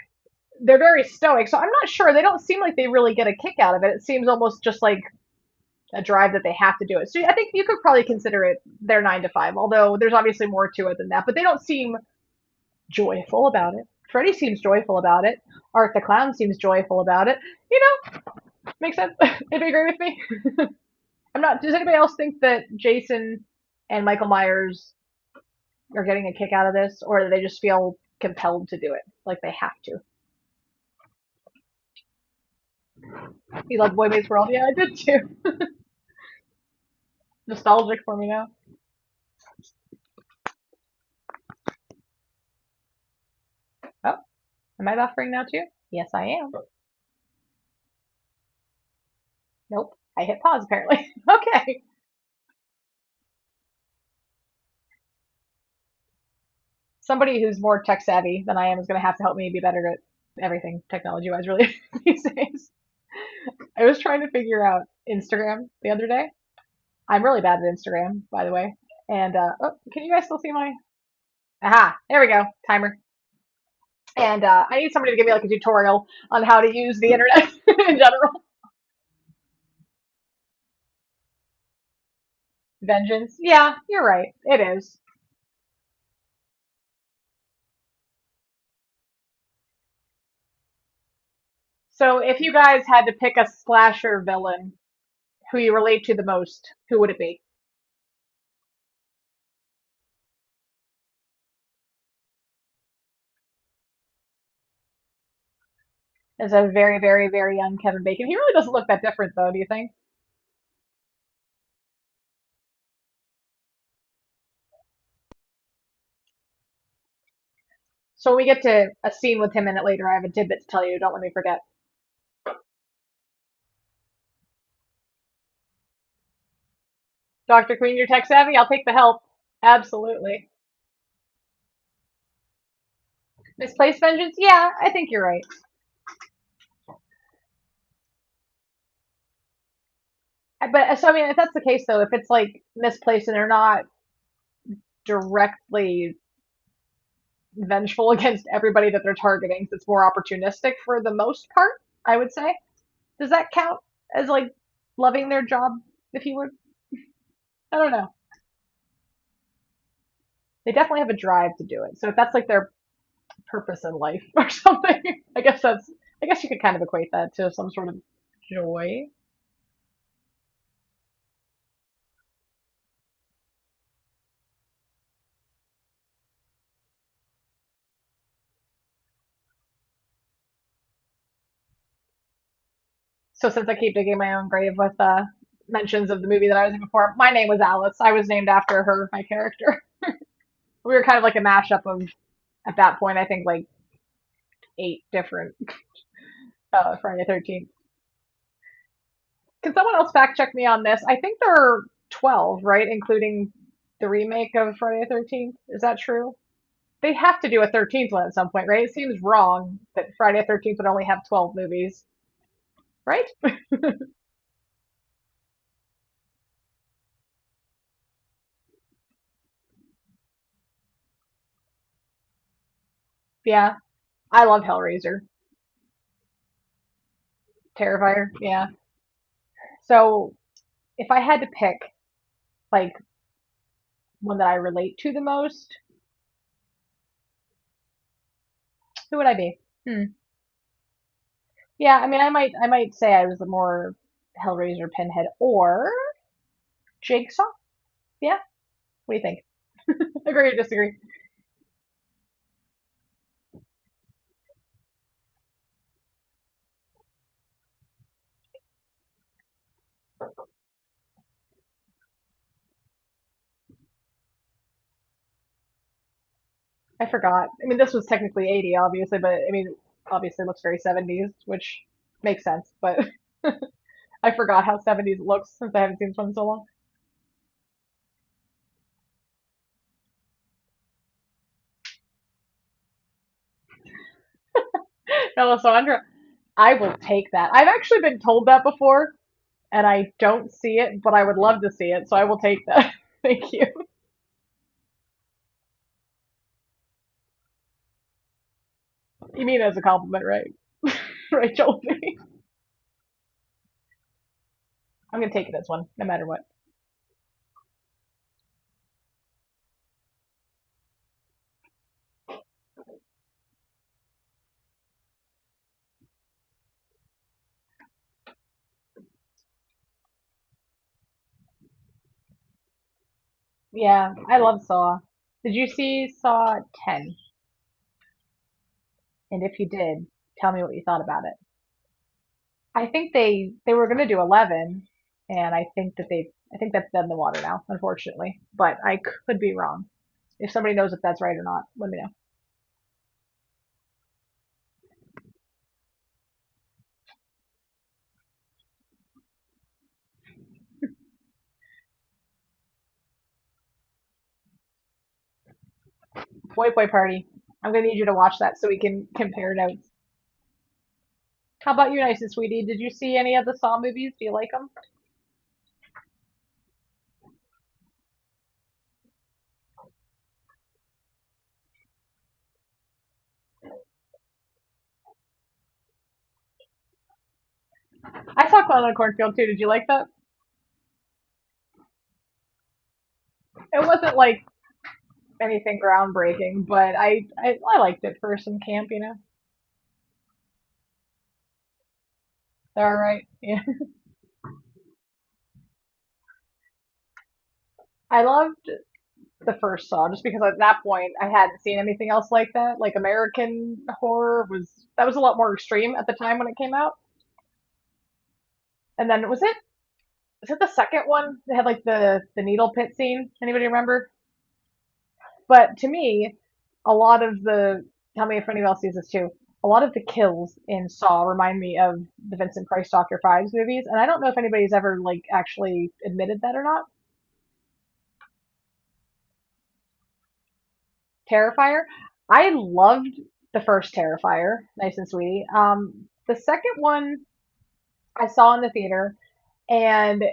they're very stoic. So I'm not sure. They don't seem like they really get a kick out of it. It seems almost just like a drive that they have to do it. So I think you could probably consider it their 9 to 5, although there's obviously more to it than that. But they don't seem joyful about it. Freddy seems joyful about it. Art the Clown seems joyful about it. You know, makes sense. Anybody agree with me? I'm not. Does anybody else think that Jason and Michael Myers are getting a kick out of this, or do they just feel compelled to do it, like they have to? You love Boy Meets World? Yeah, I did too. Nostalgic for me now. Oh, am I buffering now too? Yes, I am. Nope. I hit pause apparently. Okay. Somebody who's more tech savvy than I am is going to have to help me be better at everything technology wise, really, these days. I was trying to figure out Instagram the other day. I'm really bad at Instagram, by the way. And, oh, can you guys still see my? Aha, there we go, timer. And I need somebody to give me like a tutorial on how to use the internet in general. Vengeance. Yeah, you're right. It is. So if you guys had to pick a slasher villain who you relate to the most, who would it be? As a very, very, very young Kevin Bacon. He really doesn't look that different, though, do you think? So when we get to a scene with him in it later, I have a tidbit to tell you. Don't let me forget. Dr. Queen, you're tech savvy? I'll take the help. Absolutely. Misplaced vengeance? Yeah, I think you're right. But so I mean, if that's the case, though, if it's like misplaced and they're not directly vengeful against everybody that they're targeting, so it's more opportunistic for the most part, I would say. Does that count as like loving their job, if you would? I don't know. They definitely have a drive to do it. So if that's like their purpose in life or something, I guess you could kind of equate that to some sort of joy. So since I keep digging my own grave with mentions of the movie that I was in before, my name was Alice. I was named after her, my character. We were kind of like a mashup of, at that point, I think like 8 different Friday the 13th. Can someone else fact check me on this? I think there are 12, right? Including the remake of Friday the 13th. Is that true? They have to do a 13th one at some point, right? It seems wrong that Friday the 13th would only have 12 movies, right? Yeah. I love Hellraiser. Terrifier. Yeah. So if I had to pick like one that I relate to the most, who would I be? Hmm. Yeah, I mean I might say I was the more Hellraiser pinhead or Jigsaw. Yeah. What do you think? Agree or disagree? I forgot. I mean, this was technically 80, obviously, but I mean, obviously it looks very 70s, which makes sense, but I forgot how 70s it looks since I haven't seen this one in so long. Alessandra, I will take that. I've actually been told that before, and I don't see it, but I would love to see it, so I will take that. Thank you. You mean as a compliment, right? Right, Joel? I'm gonna take it as one, no matter what. Yeah, I love Saw. Did you see Saw 10? And if you did, tell me what you thought about it. I think they were gonna do 11, and I think that's dead in the water now, unfortunately. But I could be wrong. If somebody knows if that's right or not, let me know. Boy Boy Party. I'm gonna need you to watch that so we can compare notes. How about you, nice and sweetie? Did you see any of the Saw movies? Do you like them? I saw Clown in a Cornfield too. Did you like that? It wasn't like anything groundbreaking, but I liked it for some camp, you know. They're all right. Yeah. I loved the first Saw just because at that point I hadn't seen anything else like that. Like American horror was a lot more extreme at the time when it came out. And then was it the second one that had like the needle pit scene? Anybody remember? But to me, a lot of the tell me if anyone else sees this too. A lot of the kills in Saw remind me of the Vincent Price Doctor Fives movies, and I don't know if anybody's ever like actually admitted that or not. Terrifier. I loved the first Terrifier, Nice and Sweetie. The second one I saw in the theater, and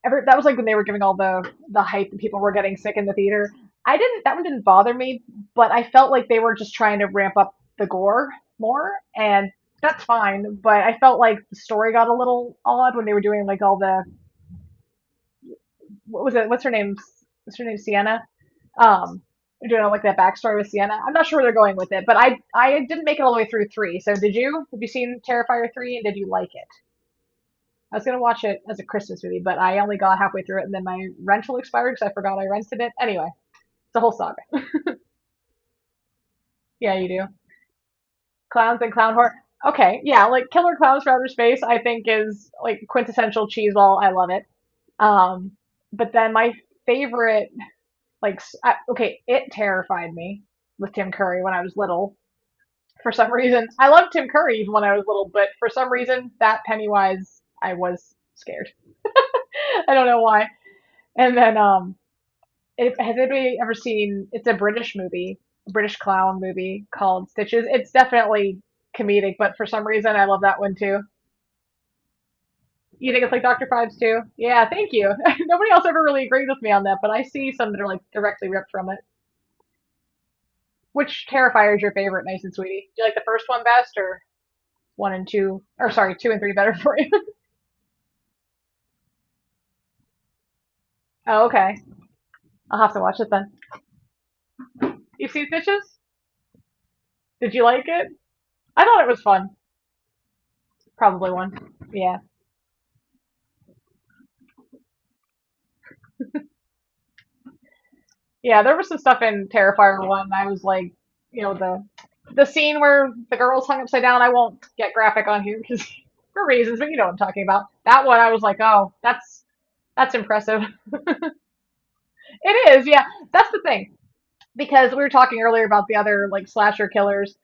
that was like when they were giving all the hype and people were getting sick in the theater. I didn't that one didn't bother me, but I felt like they were just trying to ramp up the gore more, and that's fine. But I felt like the story got a little odd when they were doing like all the what was it? What's her name? What's her name? Sienna. Um, doing like that backstory with Sienna. I'm not sure where they're going with it, but I didn't make it all the way through three. So did you? Have you seen Terrifier 3 and did you like it? I was gonna watch it as a Christmas movie, but I only got halfway through it and then my rental expired because I forgot I rented it. Anyway, it's a whole saga. Yeah, you do. Clowns and clown horror. Okay, yeah, like Killer Clowns from Outer Space, I think is like quintessential cheeseball. I love it. Um, but then my favorite, okay, it terrified me with Tim Curry when I was little. For some reason, I loved Tim Curry even when I was little, but for some reason, that Pennywise, I was scared. I don't know why. And then, has anybody ever seen? It's a British movie, a British clown movie called Stitches. It's definitely comedic, but for some reason, I love that one too. You think it's like Dr. Fives too? Yeah, thank you. Nobody else ever really agreed with me on that, but I see some that are like directly ripped from it. Which Terrifier is your favorite, Nice and Sweetie? Do you like the first one best, or one and two? Or sorry, two and three better for you? Oh, okay. I'll have to watch it then. You see Stitches? Did you like it? I thought it was fun. Probably one. Yeah. Yeah, there was some stuff in Terrifier 1. I was like, the scene where the girl's hung upside down. I won't get graphic on here because for reasons, but you know what I'm talking about. That one, I was like, oh, that's impressive. It is, yeah. That's the thing because we were talking earlier about the other like slasher killers.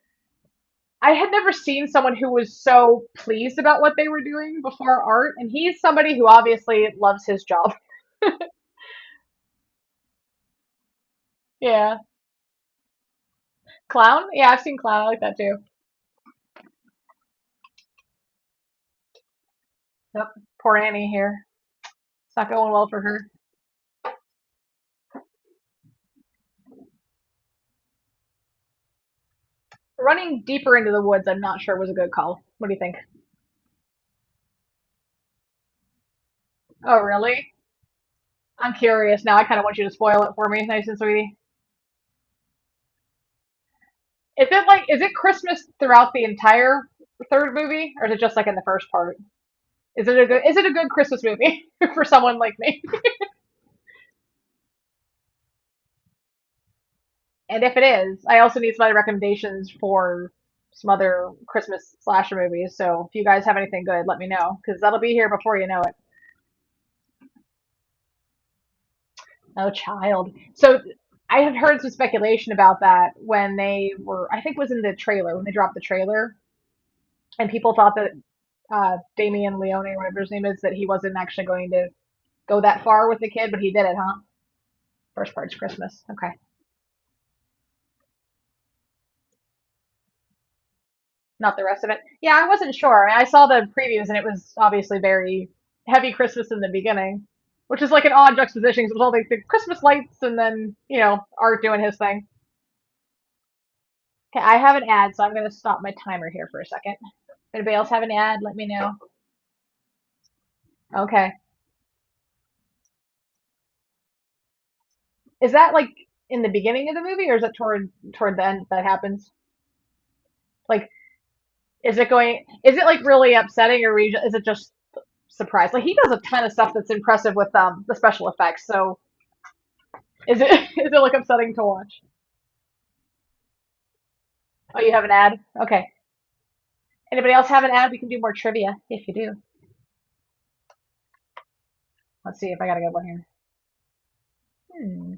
I had never seen someone who was so pleased about what they were doing before art, and he's somebody who obviously loves his job. Yeah. Clown? Yeah, I've seen Clown. I like that too. Yep. Poor Annie here. It's not going well for her. Running deeper into the woods, I'm not sure was a good call. What do you think? Oh, really? I'm curious now. I kind of want you to spoil it for me, nice and sweetie. Is it Christmas throughout the entire third movie, or is it just like in the first part? Is it a good Christmas movie for someone like me? And if it is, I also need some other recommendations for some other Christmas slasher movies. So if you guys have anything good, let me know because that'll be here before you know it. Oh, child. So I had heard some speculation about that when they were, I think it was in the trailer, when they dropped the trailer, and people thought that Damien Leone, or whatever his name is, that he wasn't actually going to go that far with the kid, but he did it, huh? First part's Christmas. Okay. Not the rest of it. Yeah, I wasn't sure. I saw the previews and it was obviously very heavy Christmas in the beginning, which is like an odd juxtaposition because it was all the Christmas lights and then, Art doing his thing. Okay, I have an ad, so I'm going to stop my timer here for a second. If anybody else have an ad, let me know. Okay. Is that like in the beginning of the movie, or is it toward the end that happens? Like, is it going? Is it like really upsetting, or is it just surprise? Like he does a ton of stuff that's impressive with the special effects. So is it is it like upsetting to watch? Oh, you have an ad? Okay. Anybody else have an ad? We can do more trivia if you do. Let's see if I got a good one here. Hmm.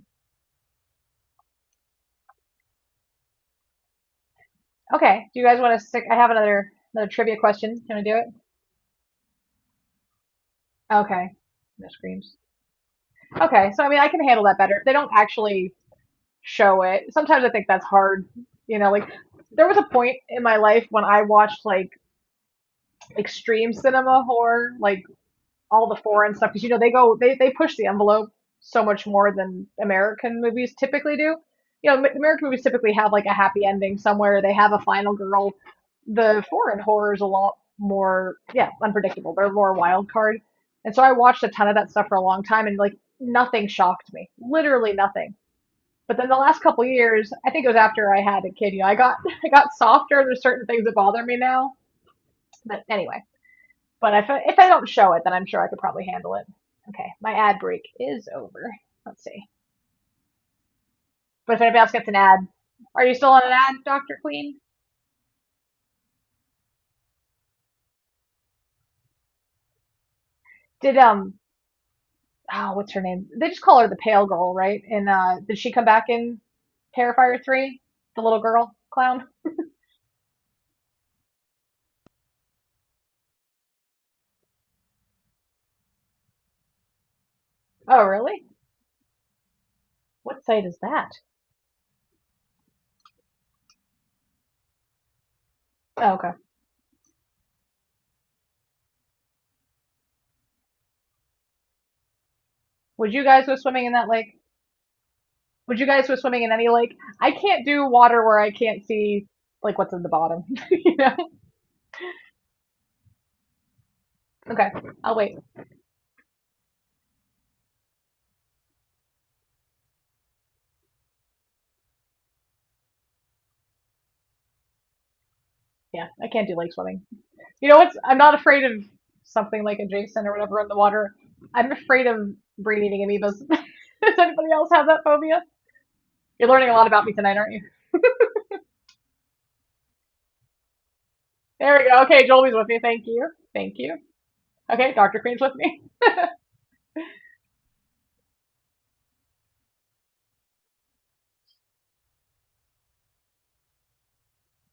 Okay. Do you guys want to stick? I have another trivia question. Can I do it? Okay. No screams. Okay. So I mean, I can handle that better. If they don't actually show it, sometimes I think that's hard. Like there was a point in my life when I watched like extreme cinema horror, like all the foreign stuff, because they push the envelope so much more than American movies typically do. American movies typically have like a happy ending somewhere. They have a final girl. The foreign horror is a lot more, yeah, unpredictable. They're more wild card. And so I watched a ton of that stuff for a long time, and like nothing shocked me, literally nothing. But then the last couple of years, I think it was after I had a kid, I got softer. There's certain things that bother me now. But anyway, but if I don't show it, then I'm sure I could probably handle it. Okay, my ad break is over. Let's see. But if anybody else gets an ad, are you still on an ad, Dr. Queen? Did what's her name? They just call her the pale girl, right? And did she come back in Terrifier 3? The little girl clown? Oh, really? What site is that? Oh, okay. Would you guys go swimming in that lake? Would you guys go swimming in any lake? I can't do water where I can't see like what's in the bottom. you know? Okay, I'll wait. Yeah, I can't do lake swimming. You know what's? I'm not afraid of something like a Jason or whatever in the water. I'm afraid of brain-eating amoebas. Does anybody else have that phobia? You're learning a lot about me tonight, aren't you? There we go. Okay, Jolby's with me. Thank you. Thank you. Okay, Dr. Queen's with me.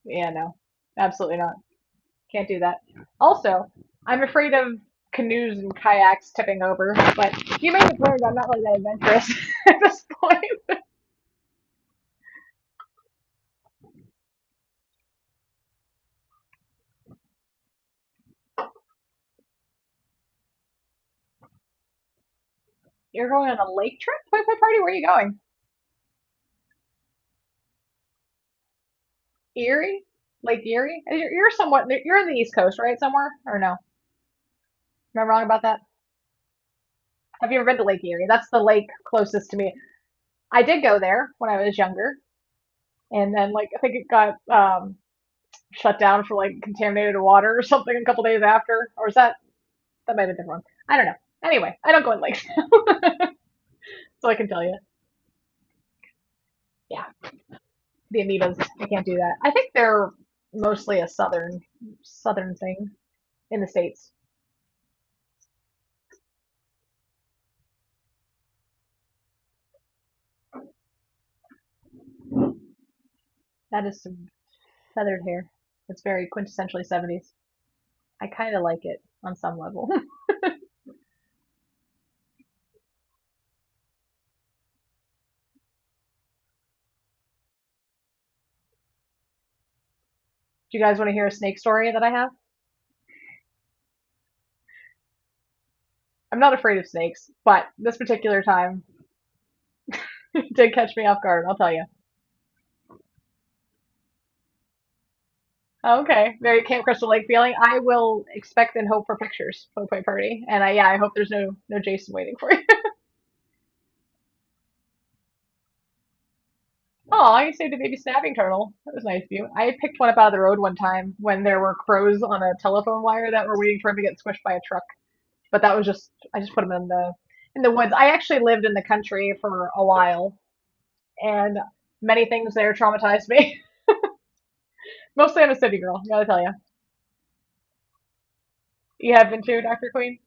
Yeah, no, absolutely not. Can't do that. Also, I'm afraid of canoes and kayaks tipping over, but you made the point I'm not really that adventurous at this point. You're going on a lake trip? Wait, party? Where are you going? Erie? Lake Erie? You're somewhat, you're in the East Coast, right? Somewhere? Or no? Am I wrong about that? Have you ever been to Lake Erie? That's the lake closest to me. I did go there when I was younger, and then like I think it got shut down for like contaminated water or something a couple days after, or is that might have been wrong? I don't know. Anyway, I don't go in lakes, so I can tell you. Yeah, the amoebas, I can't do that. I think they're mostly a southern thing in the states. That is some feathered hair. It's very quintessentially 70s. I kind of like it on some level. Do you guys want to hear a snake story that I have? I'm not afraid of snakes, but this particular time did catch me off guard, I'll tell you. Okay, very Camp Crystal Lake feeling. I will expect and hope for pictures for the party, and yeah, I hope there's no Jason waiting for you. Oh, I saved a baby snapping turtle. That was nice of you. I picked one up out of the road one time when there were crows on a telephone wire that were waiting for him to get squished by a truck. But that was just I just put him in the woods. I actually lived in the country for a while, and many things there traumatized me. Mostly I'm a city girl, gotta tell you. You have been too, Dr. Queen?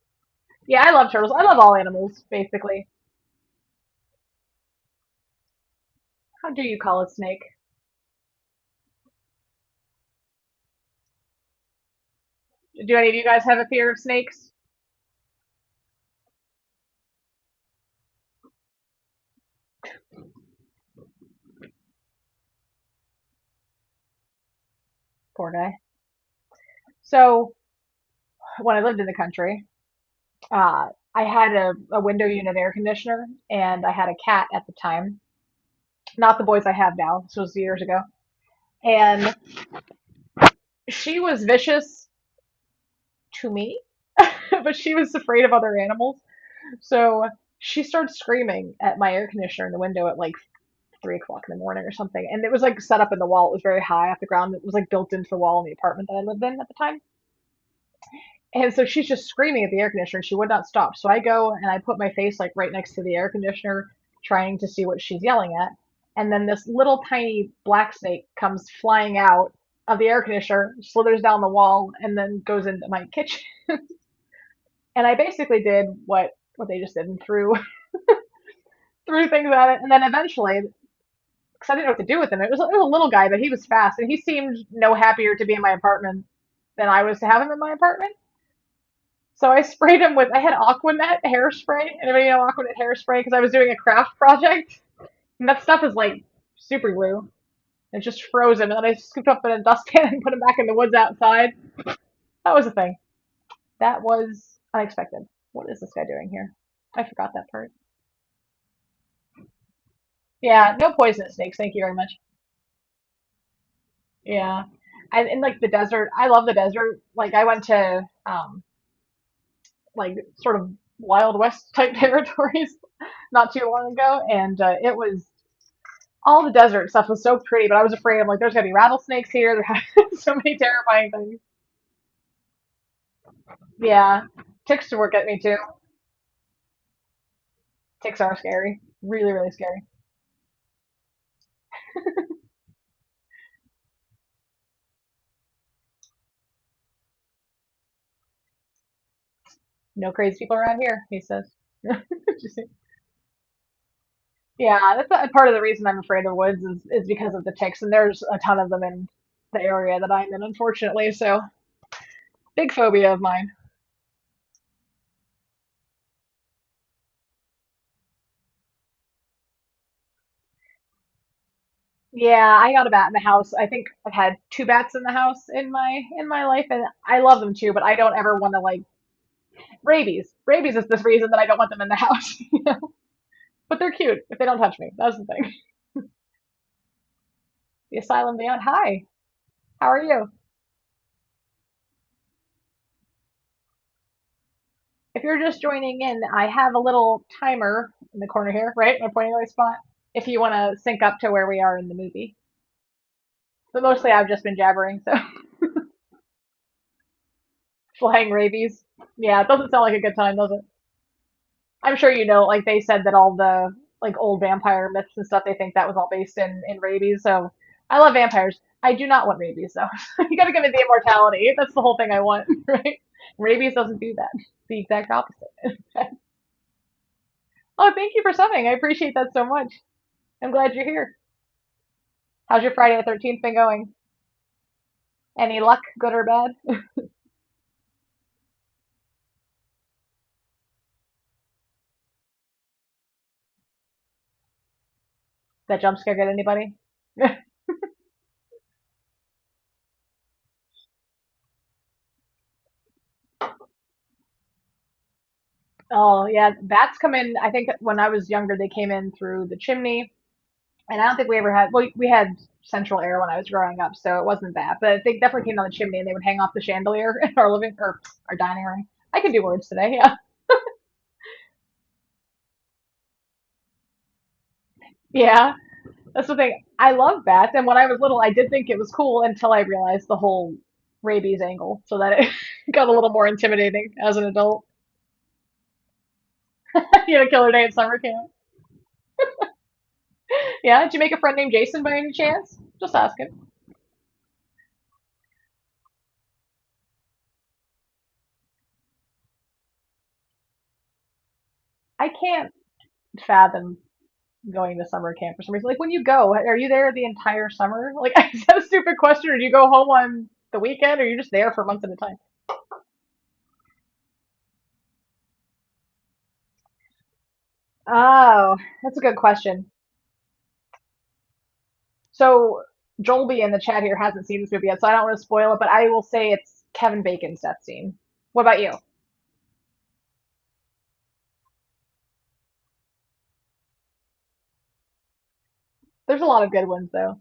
Yeah, I love turtles. I love all animals, basically. How do you call a snake? Do any of you guys have a fear of snakes? Poor guy. So, when I lived in the country, I had a window unit air conditioner, and I had a cat at the time. Not the boys I have now. This was years ago. And she was vicious to me, but she was afraid of other animals. So she started screaming at my air conditioner in the window at like 3 o'clock in the morning or something. And it was like set up in the wall. It was very high off the ground. It was like built into the wall in the apartment that I lived in at the time. And so she's just screaming at the air conditioner and she would not stop. So I go and I put my face like right next to the air conditioner, trying to see what she's yelling at. And then this little tiny black snake comes flying out of the air conditioner, slithers down the wall, and then goes into my kitchen. And I basically did what they just did and threw things at it. And then eventually, because I didn't know what to do with him, it was a little guy, but he was fast, and he seemed no happier to be in my apartment than I was to have him in my apartment. So I sprayed him with I had Aquanet hairspray. Anybody know Aquanet hairspray? Because I was doing a craft project, and that stuff is like super glue. It's just frozen, and then I scooped up in a dustpan and put him back in the woods outside. That was a thing. That was unexpected. What is this guy doing here? I forgot that part. Yeah, no poisonous snakes. Thank you very much. Yeah. And in like the desert, I love the desert. Like I went to like sort of Wild West type territories not too long ago, and it was all the desert stuff was so pretty, but I was afraid. I'm like, there's gonna be rattlesnakes here. There are so many terrifying things. Yeah, ticks to work at me too. Ticks are scary, really, really scary. No crazy people around here, he says. Yeah, that's a part of the reason I'm afraid of woods is because of the ticks, and there's a ton of them in the area that I'm in, unfortunately. So big phobia of mine. Yeah, I got a bat in the house. I think I've had two bats in the house in my life, and I love them too. But I don't ever want to like rabies. Rabies is the reason that I don't want them in the house. You know? But they're cute if they don't touch me. That's the thing. The asylum beyond. Hi, how are you? If you're just joining in, I have a little timer in the corner here, right? My pointing right spot. If you want to sync up to where we are in the movie. But mostly I've just been jabbering, so flying rabies. Yeah, it doesn't sound like a good time, does it? I'm sure you know, like they said that all the like old vampire myths and stuff, they think that was all based in rabies. So I love vampires. I do not want rabies though. You gotta give me the immortality. That's the whole thing I want, right? Rabies doesn't do that. It's the exact opposite. Oh, thank you for subbing. I appreciate that so much. I'm glad you're here. How's your Friday the 13th been going? Any luck, good or bad? That jump scare get anybody? Oh yeah, bats come in. I think when I was younger, they came in through the chimney, and I don't think we ever had. Well, we had central air when I was growing up, so it wasn't bad. But they definitely came down the chimney, and they would hang off the chandelier in our living or our dining room. I can do words today. Yeah, yeah. That's the thing. I love bats, and when I was little, I did think it was cool until I realized the whole rabies angle, so that it got a little more intimidating as an adult. You had a killer day at summer camp. Yeah, did you make a friend named Jason by any chance? Just asking. I can't fathom going to summer camp for some reason. Like when you go, are you there the entire summer? Like, is that a stupid question? Or do you go home on the weekend, or are you just there for months at a time? Oh, that's a good question. So Jolby in the chat here hasn't seen this movie yet, so I don't want to spoil it, but I will say it's Kevin Bacon's death scene. What about you? There's a lot of good ones though.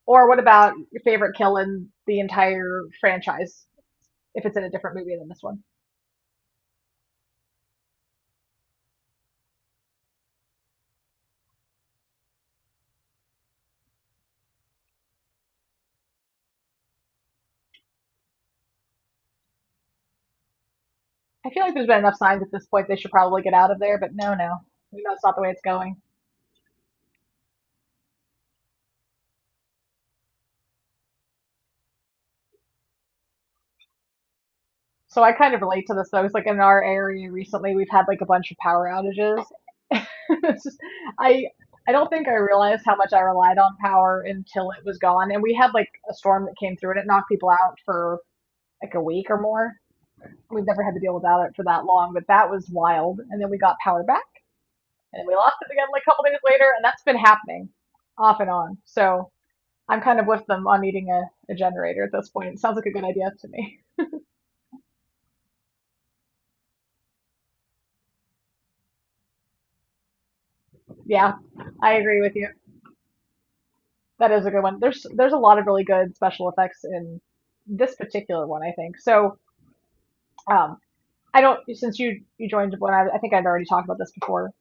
Or what about your favorite kill in the entire franchise, if it's in a different movie than this one? I feel like there's been enough signs at this point they should probably get out of there, but no, no. We know it's not the way it's going. So I kind of relate to this though. It's like in our area recently we've had like a bunch of power outages. It's just I I don't think I realized how much I relied on power until it was gone. And we had like a storm that came through and it knocked people out for like a week or more. We've never had to deal without it for that long, but that was wild. And then we got power back and then we lost it again like a couple days later, and that's been happening off and on. So I'm kind of with them on needing a generator at this point. It sounds like a good idea to me. Yeah, I agree with you. That is a good one. There's a lot of really good special effects in this particular one, I think. So, um, I don't since you joined when I think I'd already talked about this before,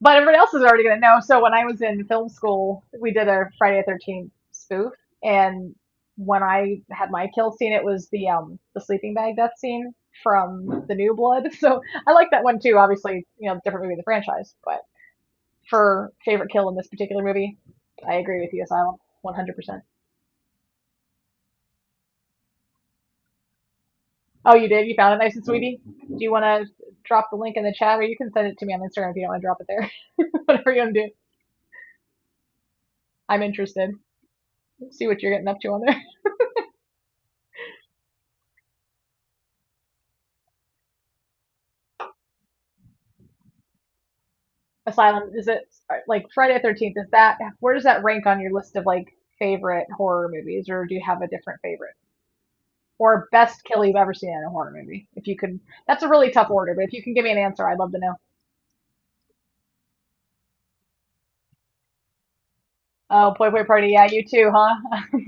but everybody else is already gonna know. So when I was in film school, we did a Friday the 13th spoof, and when I had my kill scene, it was the sleeping bag death scene from The New Blood. So I like that one too. Obviously, different movie in the franchise, but for favorite kill in this particular movie, I agree with you, Asylum, 100%. Oh, you did? You found it nice and sweetie? Do you want to drop the link in the chat, or you can send it to me on Instagram if you don't want to drop it there? Whatever you want to do. I'm interested. See what you're getting up to on there. Asylum, is it like Friday the 13th? Is that where does that rank on your list of like favorite horror movies, or do you have a different favorite? Or best kill you've ever seen in a horror movie? If you could, that's a really tough order, but if you can give me an answer, I'd love to know. Oh, Poi Poi Party, yeah, you too, huh?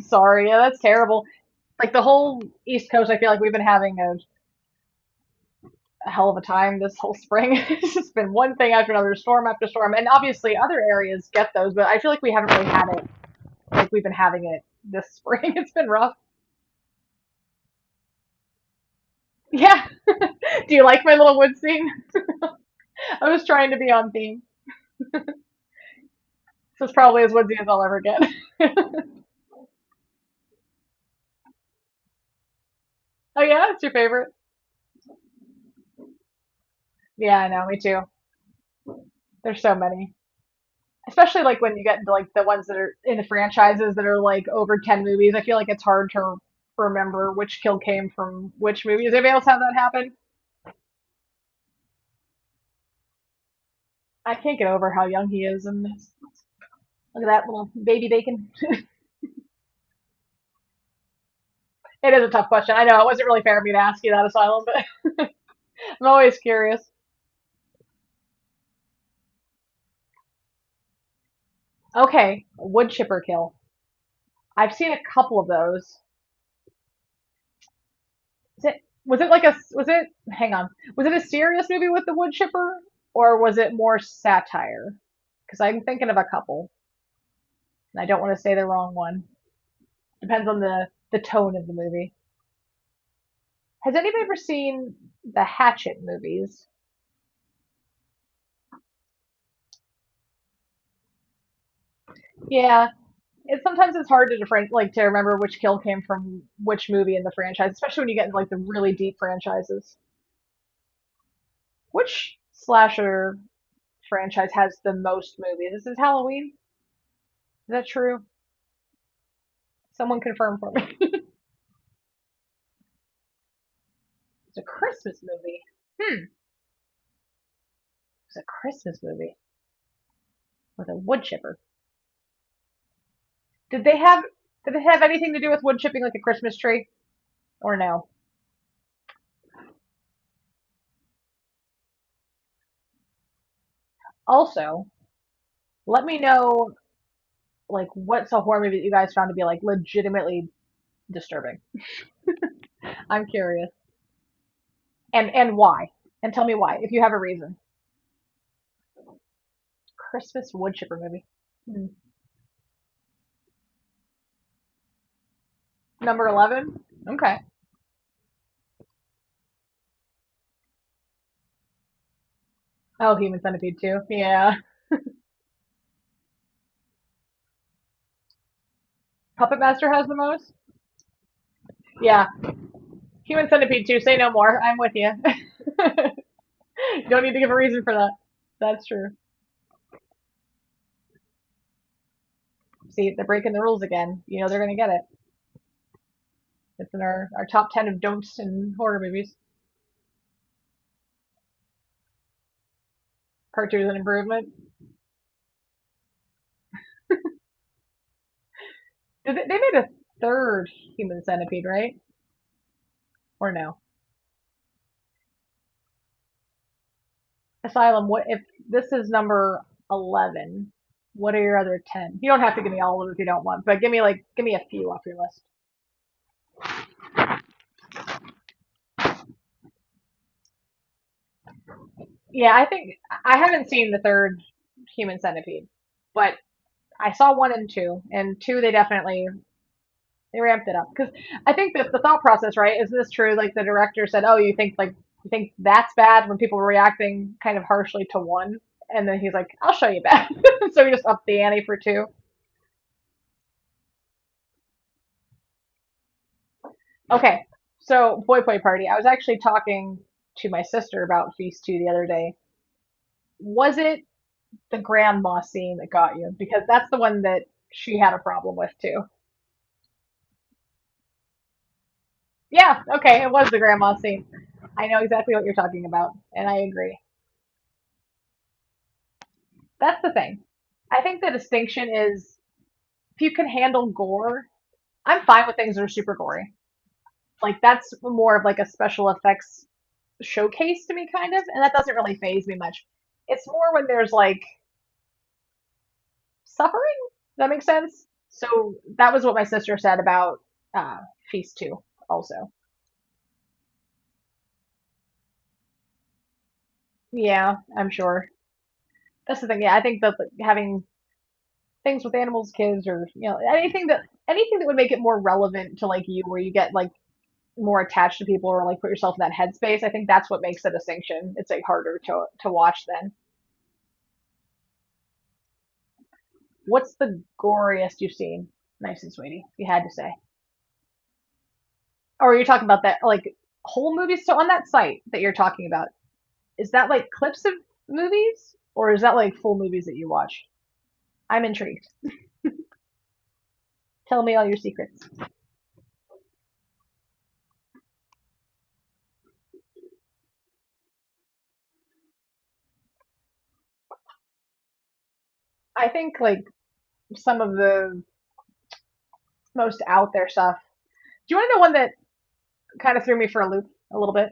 Sorry, yeah, that's terrible. Like the whole East Coast, I feel like we've been having a hell of a time this whole spring. It's just been one thing after storm, and obviously other areas get those, but I feel like we haven't really had it like we've been having it this spring. It's been rough. Yeah. Do you like my little wood scene? I was trying to be on theme. This is probably as woodsy as I'll ever get. Oh yeah, it's your favorite. Yeah, I know, me too. There's so many. Especially like when you get into like the ones that are in the franchises that are like over 10 movies. I feel like it's hard to remember which kill came from which movie. Does anybody else have that happen? I can't get over how young he is and look at that little baby bacon. It is a tough question. I know it wasn't really fair of me to ask you that, Asylum, but I'm always curious. Okay, wood chipper kill. I've seen a couple of those. Was it like a was it hang on. Was it a serious movie with the wood chipper or was it more satire? Because I'm thinking of a couple. And I don't want to say the wrong one. Depends on the tone of the movie. Has anybody ever seen the Hatchet movies? Yeah, sometimes it's hard to like to remember which kill came from which movie in the franchise, especially when you get into like the really deep franchises. Which slasher franchise has the most movies? This is Halloween. Is that true? Someone confirm for me. It's a Christmas movie. Hmm. It's a Christmas movie with a wood chipper. Did they have did it have anything to do with wood chipping like a Christmas tree? Or no? Also, let me know like what's a horror movie that you guys found to be like legitimately disturbing. I'm curious. And why? And tell me why, if you have a reason. Christmas wood chipper movie. Hmm. Number 11? Okay. Oh, Human Centipede too. Yeah. Puppet Master has the most? Yeah. Human Centipede too. Say no more. I'm with you. Don't need to give a reason for that. That's true. See, they're breaking the rules again. You know they're gonna get it. It's in our top 10 of don'ts in horror movies. Part 2 is an improvement. They made a third Human Centipede, right? Or no? Asylum. What if this is number 11? What are your other 10? You don't have to give me all of them if you don't want, but give me a few off your list. Yeah, I think I haven't seen the third Human Centipede, but I saw one and two, and two they ramped it up because I think that the thought process, right? Is this true? Like the director said, "Oh, you think that's bad when people were reacting kind of harshly to one," and then he's like, "I'll show you bad." So he just upped the ante for two. Okay, so boy play party. I was actually talking to my sister about Feast 2 the other day. Was it the grandma scene that got you? Because that's the one that she had a problem with too. Yeah, okay, it was the grandma scene. I know exactly what you're talking about, and I agree. That's the thing. I think the distinction is if you can handle gore, I'm fine with things that are super gory. Like that's more of like a special effects showcase to me kind of, and that doesn't really phase me much. It's more when there's like suffering. Does that make sense? So that was what my sister said about uh, Feast 2 also. Yeah, I'm sure. That's the thing. Yeah, I think that like, having things with animals, kids, or anything that would make it more relevant to like you, where you get like more attached to people or like put yourself in that headspace. I think that's what makes a distinction. It's like harder to watch then. What's the goriest you've seen? Nice and sweetie, if you had to say. Or are you talking about that like whole movies? So on that site that you're talking about, is that like clips of movies or is that like full movies that you watch? I'm intrigued. Tell me all your secrets. I think like some of the most out there stuff. Do you want to know one that kind of threw me for a loop a little bit?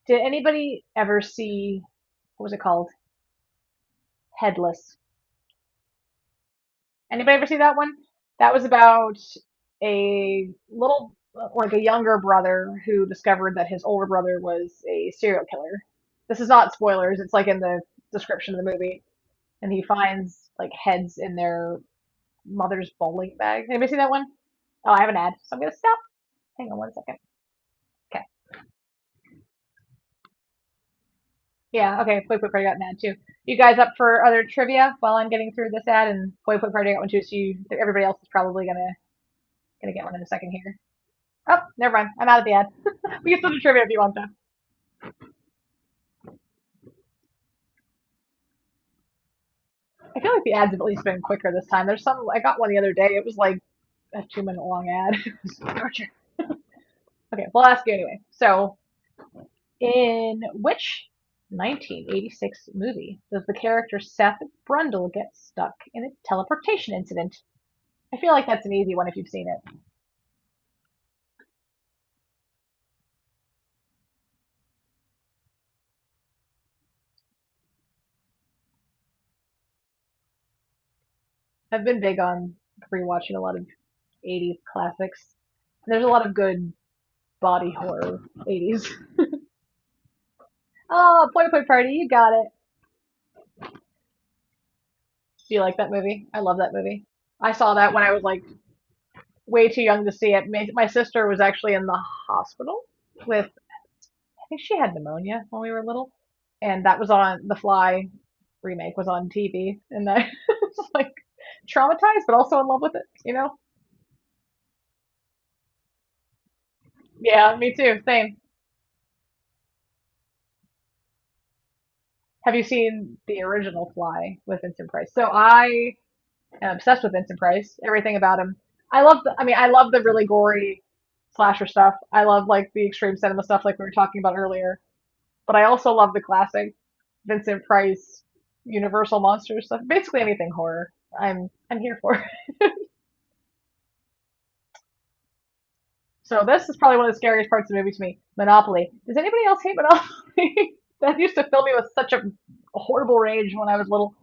Did anybody ever see what was it called? Headless. Anybody ever see that one? That was about a little, like a younger brother who discovered that his older brother was a serial killer. This is not spoilers, it's like in the description of the movie. And he finds like heads in their mother's bowling bag. Anybody see that one? Oh, I have an ad, so I'm gonna stop. Hang on one second. Okay. Yeah, okay. Poi Poi Party got an ad too. You guys up for other trivia while I'm getting through this ad? And Poi Poi Party got one too, so everybody else is probably gonna get one in a second here. Oh, never mind. I'm out of the ad. We can still do trivia if you want to. I feel like the ads have at least been quicker this time. There's some I got one the other day. It was like a 2 minute long ad. It was torture. Okay, we'll ask you anyway. So, in which 1986 movie does the character Seth Brundle get stuck in a teleportation incident? I feel like that's an easy one if you've seen it. I've been big on rewatching a lot of 80s classics. There's a lot of good body horror 80s. Oh, Poi Poi Party, you got it. Do you like that movie? I love that movie. I saw that when I was like way too young to see it. My sister was actually in the hospital with, I think she had pneumonia when we were little, and that was on the Fly remake was on TV, and I was like traumatized, but also in love with it. You know? Yeah, me too. Same. Have you seen the original Fly with Vincent Price? So I am obsessed with Vincent Price. Everything about him. I love the really gory slasher stuff. I love like the extreme cinema stuff, like we were talking about earlier. But I also love the classic Vincent Price Universal Monsters stuff. Basically anything horror. I'm here for. So this is probably one of the scariest parts of the movie to me. Monopoly. Does anybody else hate Monopoly? That used to fill me with such a horrible rage when I was little.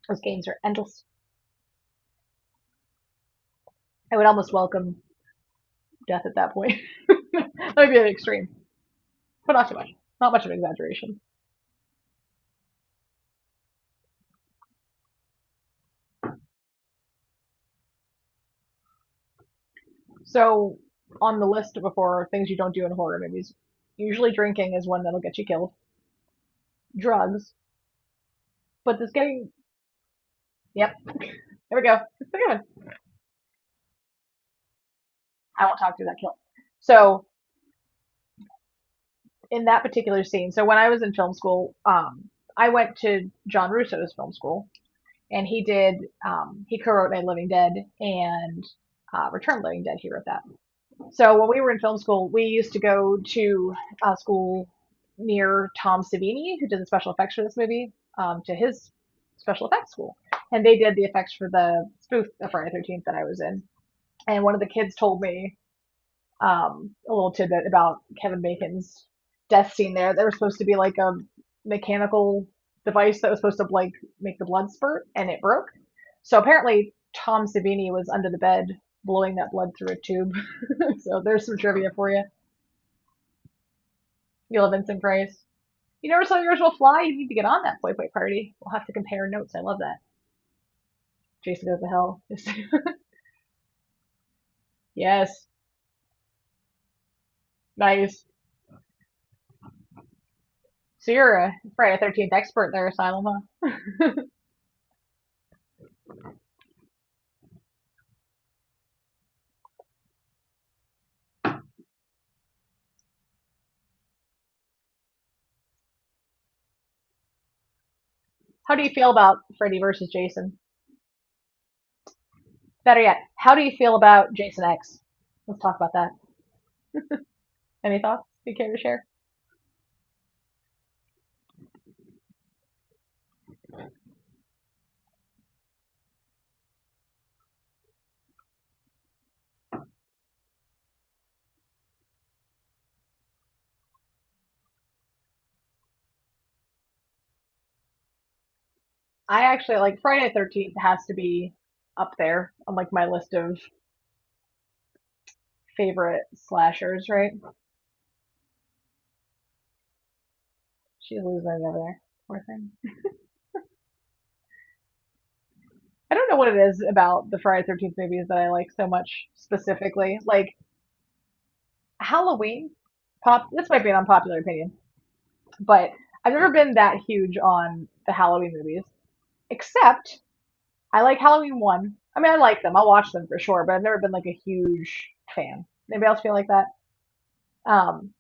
Those games are endless. I would almost welcome death at that point. That would be an extreme, but not too much. Not much of an exaggeration. So on the list before things you don't do in horror movies, usually drinking is one that'll get you killed. Drugs, but this getting yep. There we go. It's a good one. I won't talk through that kill. So in that particular scene, so when I was in film school, I went to John Russo's film school, and he co-wrote Night of the Living Dead and Return of the Living Dead. He wrote that. So when we were in film school, we used to go to a school near Tom Savini, who did the special effects for this movie, to his special effects school, and they did the effects for the spoof of Friday the 13th that I was in. And one of the kids told me a little tidbit about Kevin Bacon's death scene there. There was supposed to be like a mechanical device that was supposed to like make the blood spurt, and it broke. So apparently Tom Savini was under the bed blowing that blood through a tube. So there's some trivia for you. You love Vincent Price. You never saw the original Fly? You need to get on that Poi Poi Party. We'll have to compare notes. I love that. Jason Goes to Hell. Yes. Nice. So you're a Friday the 13th expert there, Asylum, huh? How do you feel about Freddy versus Jason? Better yet, how do you feel about Jason X? Let's talk about that. Any thoughts you care to share? I actually like Friday the 13th has to be up there on like my list of favorite slashers, right? She's losing it over there. Poor thing. I don't know what it is about the Friday 13th movies that I like so much specifically. Like Halloween, this might be an unpopular opinion, but I've never been that huge on the Halloween movies. Except I like Halloween 1. I mean, I like them. I'll watch them for sure, but I've never been like a huge fan. Anybody else feel like that? Um,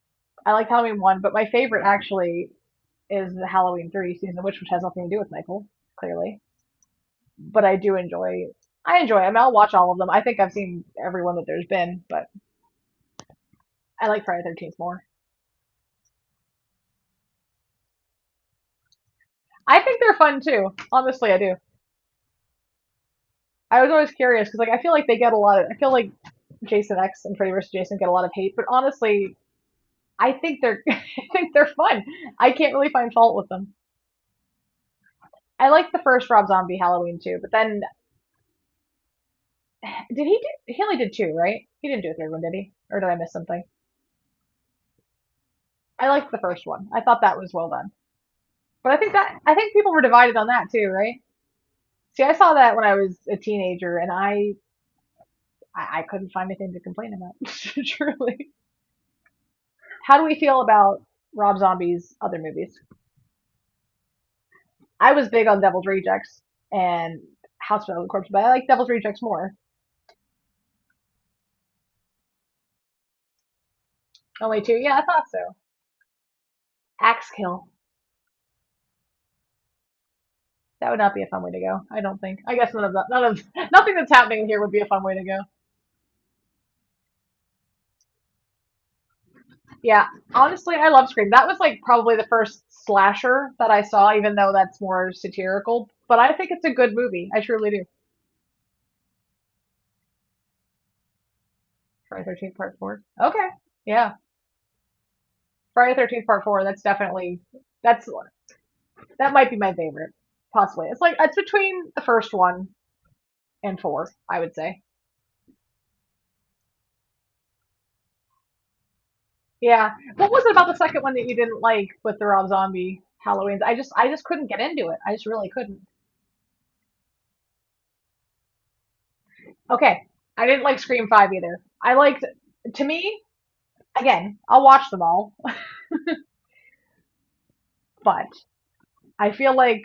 I like Halloween 1, but my favorite actually is the Halloween 3 season, which has nothing to do with Michael, clearly. But I enjoy them. I'll watch all of them. I think I've seen every one that there's been, but I like Friday 13th more. I think they're fun too. Honestly, I do. I was always curious because like I feel like they get a lot of. I feel like Jason X and Freddy vs. Jason get a lot of hate, but honestly, I think they're I think they're fun. I can't really find fault with them. I like the first Rob Zombie Halloween too, but then he only did two, right? He didn't do a third one, did he? Or did I miss something? I liked the first one. I thought that was well done. But I think people were divided on that too, right? See, I saw that when I was a teenager, and I couldn't find anything to complain about. Truly. How do we feel about Rob Zombie's other movies? I was big on Devil's Rejects and House of the Corpse, but I like Devil's Rejects more. Only two? Yeah, I thought so. Axe Kill. That would not be a fun way to go. I don't think. I guess nothing that's happening here would be a fun way to go. Yeah, honestly, I love Scream. That was like probably the first slasher that I saw, even though that's more satirical. But I think it's a good movie. I truly do. Friday 13th Part 4. Okay. Yeah. Friday 13th Part 4, that's that might be my favorite. Possibly. It's like it's between the first one and 4, I would say. Yeah. What was it about the second one that you didn't like with the Rob Zombie Halloweens? I just couldn't get into it. I just really couldn't. Okay. I didn't like Scream 5 either. I liked to me, again, I'll watch them all, but I feel like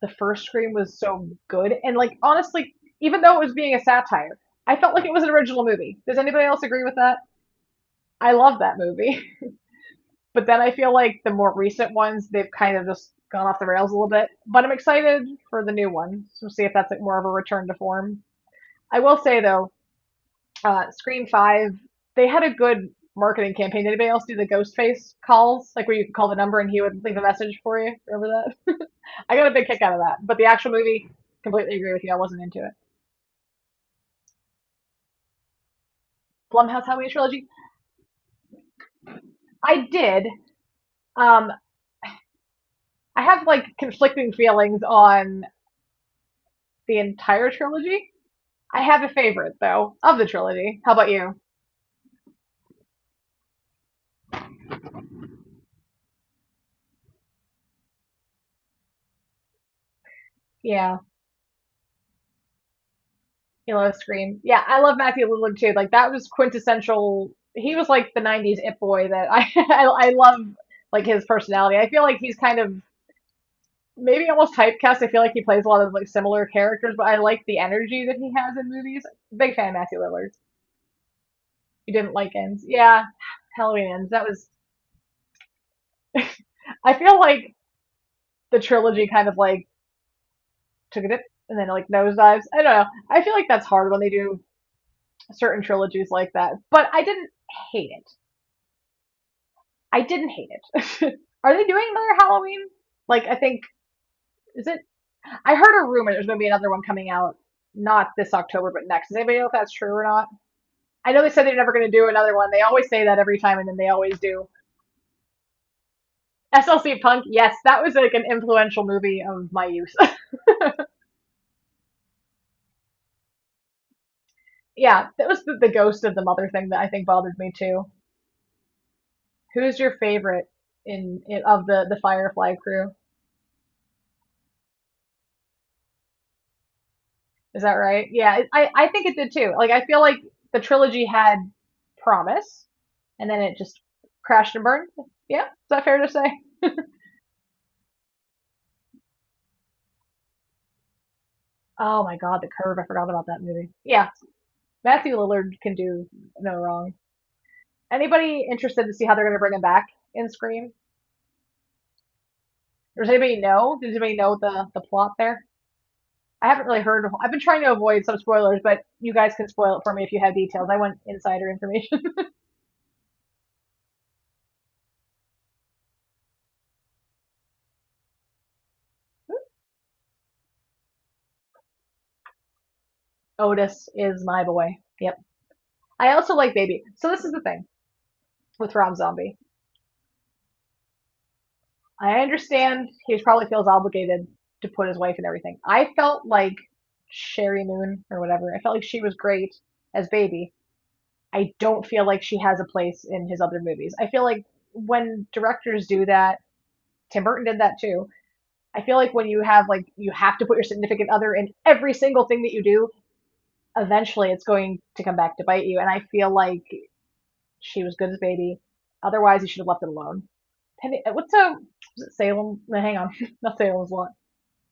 the first Scream was so good and like honestly, even though it was being a satire, I felt like it was an original movie. Does anybody else agree with that? I love that movie. But then I feel like the more recent ones, they've kind of just gone off the rails a little bit. But I'm excited for the new one. So we'll see if that's like more of a return to form. I will say though, Scream 5, they had a good marketing campaign. Did anybody else do the ghost face calls? Like where you could call the number and he would leave a message for you? Remember that? I got a big kick out of that. But the actual movie, completely agree with you. I wasn't into it. Blumhouse Halloween trilogy. I did. Um, I have like conflicting feelings on the entire trilogy. I have a favorite though of the trilogy. How about you? Yeah, you love Scream. Yeah, I love Matthew Lillard too. Like that was quintessential. He was like the '90s it boy that I love like his personality. I feel like he's kind of maybe almost typecast. I feel like he plays a lot of like similar characters, but I like the energy that he has in movies. Big fan of Matthew Lillard. You didn't like Ends, yeah. Halloween Ends. That was. I feel like the trilogy kind of like took a dip and then like nosedives. I don't know. I feel like that's hard when they do certain trilogies like that. But I didn't hate it. I didn't hate it. Are they doing another Halloween? Like I think is it? I heard a rumor there's going to be another one coming out, not this October but next. Does anybody know if that's true or not? I know they said they're never going to do another one. They always say that every time, and then they always do. SLC Punk, yes, that was like an influential movie of my youth. Yeah, that was the ghost of the mother thing that I think bothered me too. Who's your favorite in of the Firefly crew? Is that right? Yeah, I think it did too. Like I feel like the trilogy had promise, and then it just crashed and burned. Yeah, is that fair to say? Oh my God, The Curve. I forgot about that movie. Yeah, Matthew Lillard can do no wrong. Anybody interested to see how they're going to bring him back in Scream? Does anybody know? Does anybody know the plot there? I haven't really heard. I've been trying to avoid some spoilers, but you guys can spoil it for me if you have details. I want insider information. Otis is my boy. Yep. I also like Baby. So this is the thing with Rob Zombie. I understand he probably feels obligated to put his wife and everything. I felt like Sherry Moon or whatever. I felt like she was great as Baby. I don't feel like she has a place in his other movies. I feel like when directors do that, Tim Burton did that too. I feel like when you have like you have to put your significant other in every single thing that you do, eventually it's going to come back to bite you. And I feel like she was good as Baby. Otherwise, you should have left it alone. Penny, what's a was it Salem? No, hang on, not Salem's Lot.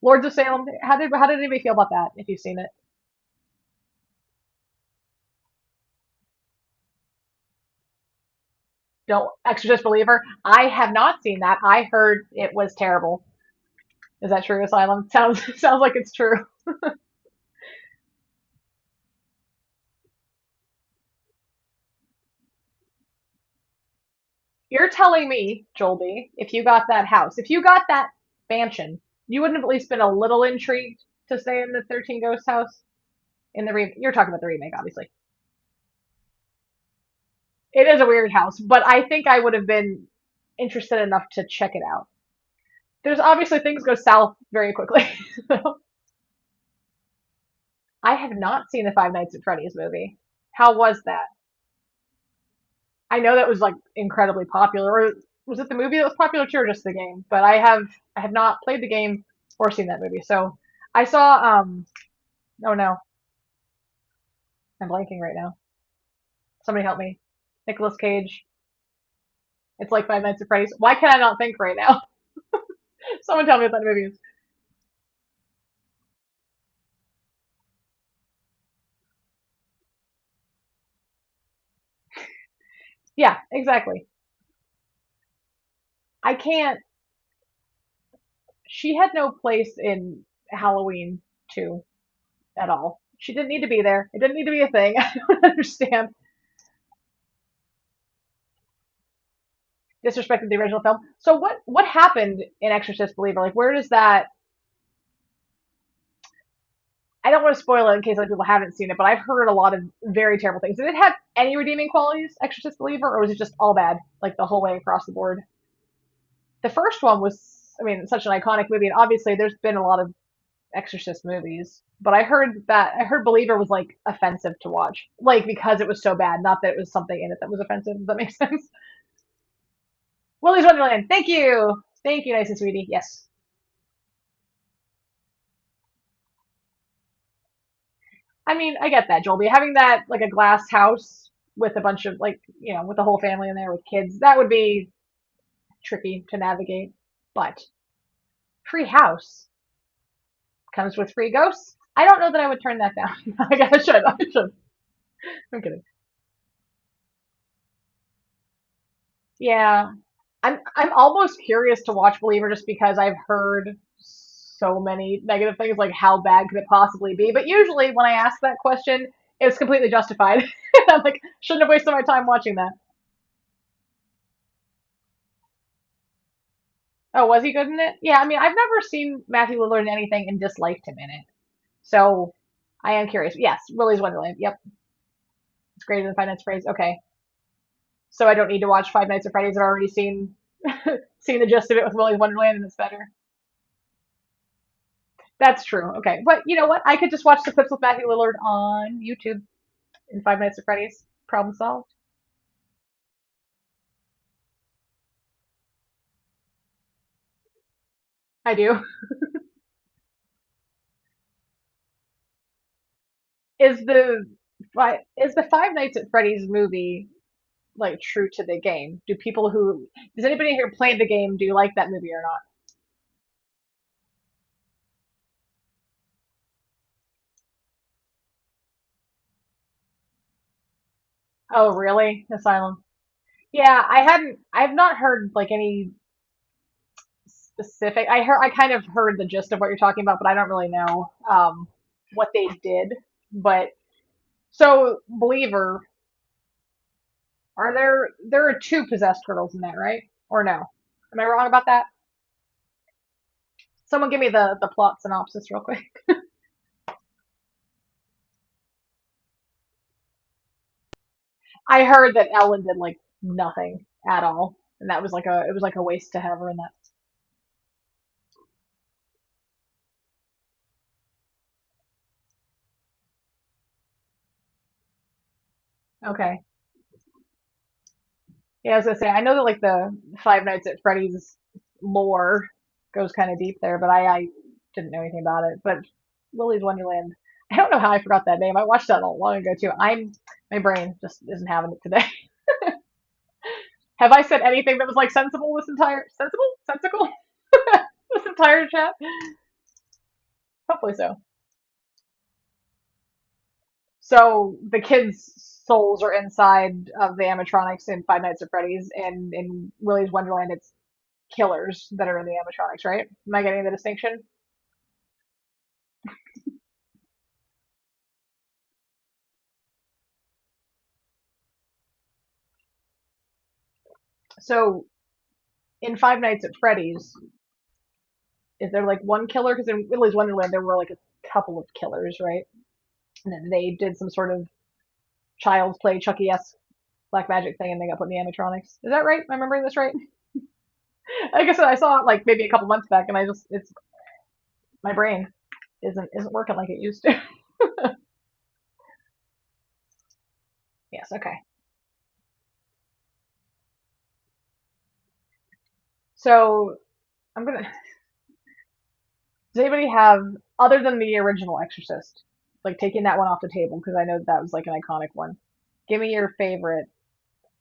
Lords of Salem. How did anybody feel about that? If you've seen it, don't Exorcist Believer. I have not seen that. I heard it was terrible. Is that true? Asylum sounds like it's true. You're telling me, Joel, if you got that house, if you got that mansion, you wouldn't have at least been a little intrigued to stay in the 13 Ghost house in the You're talking about the remake, obviously. It is a weird house, but I think I would have been interested enough to check it out. There's obviously things go south very quickly. I have not seen the Five Nights at Freddy's movie. How was that? I know that was like incredibly popular. Or was it the movie that was popular too, or just the game? But I have not played the game or seen that movie. So I saw oh no, I'm blanking right now. Somebody help me. Nicolas Cage. It's like Five Nights at Freddy's. Why can I not think right now? Someone tell me what that movie is. Yeah, exactly. I can't. She had no place in Halloween 2 at all. She didn't need to be there. It didn't need to be a thing. I don't understand. Disrespected the original film. So what happened in Exorcist Believer? Like where does that I don't want to spoil it in case other people haven't seen it, but I've heard a lot of very terrible things. Did it have any redeeming qualities, Exorcist Believer, or was it just all bad, like the whole way across the board? The first one was, I mean, such an iconic movie, and obviously there's been a lot of Exorcist movies, but I heard Believer was like offensive to watch, like because it was so bad, not that it was something in it that was offensive. Does that make sense? Willy's Wonderland. Thank you, nice and sweetie. Yes. I mean, I get that, Joel. But having that like a glass house with a bunch of like with the whole family in there with kids, that would be tricky to navigate. But free house comes with free ghosts. I don't know that I would turn that down. I guess I should. I should. I'm kidding. Yeah, I'm almost curious to watch Believer just because I've heard so many negative things. Like, how bad could it possibly be? But usually, when I ask that question, it's completely justified. I'm like, shouldn't have wasted my time watching that. Oh, was he good in it? Yeah, I mean, I've never seen Matthew Lillard in anything and disliked him in it. So I am curious. Yes, Willy's Wonderland. Yep, it's greater than Five Nights at Freddy's. Okay, so I don't need to watch Five Nights at Freddy's. I've already seen the gist of it with Willy's Wonderland, and it's better. That's true. Okay, but you know what? I could just watch the clips with Matthew Lillard on YouTube in Five Nights at Freddy's. Problem solved. I do. Is is the Five Nights at Freddy's movie like true to the game? Does anybody here play the game? Do you like that movie or not? Oh, really? Asylum. Yeah, I've not heard like any specific. I kind of heard the gist of what you're talking about, but I don't really know what they did. But so, Believer, there are two possessed turtles in that, right? Or no? Am I wrong about that? Someone give me the plot synopsis real quick. I heard that Ellen did like nothing at all, and that was like a it was like a waste to have her in that. Okay. Yeah, I was gonna say I know that like the Five Nights at Freddy's lore goes kind of deep there, but I didn't know anything about it. But Willy's Wonderland, I don't know how I forgot that name. I watched that a long ago too. My brain just isn't having it today. Have I said anything that was like sensible this entire chat? Hopefully so. So the kids' souls are inside of the animatronics in Five Nights at Freddy's, and in Willy's Wonderland, it's killers that are in the animatronics, right? Am I getting the distinction? So in Five Nights at Freddy's, is there like one killer? Because in Willy's Wonderland, there were like a couple of killers, right? And then they did some sort of child's play Chucky-esque black magic thing, and they got put in the animatronics. Is that right? Am I remembering this right? Like I said, I saw it like maybe a couple months back, and I just it's my brain isn't working like it used to. Yes, okay. So I'm gonna. Does anybody have other than the original Exorcist, like taking that one off the table because I know that was like an iconic one. Give me your favorite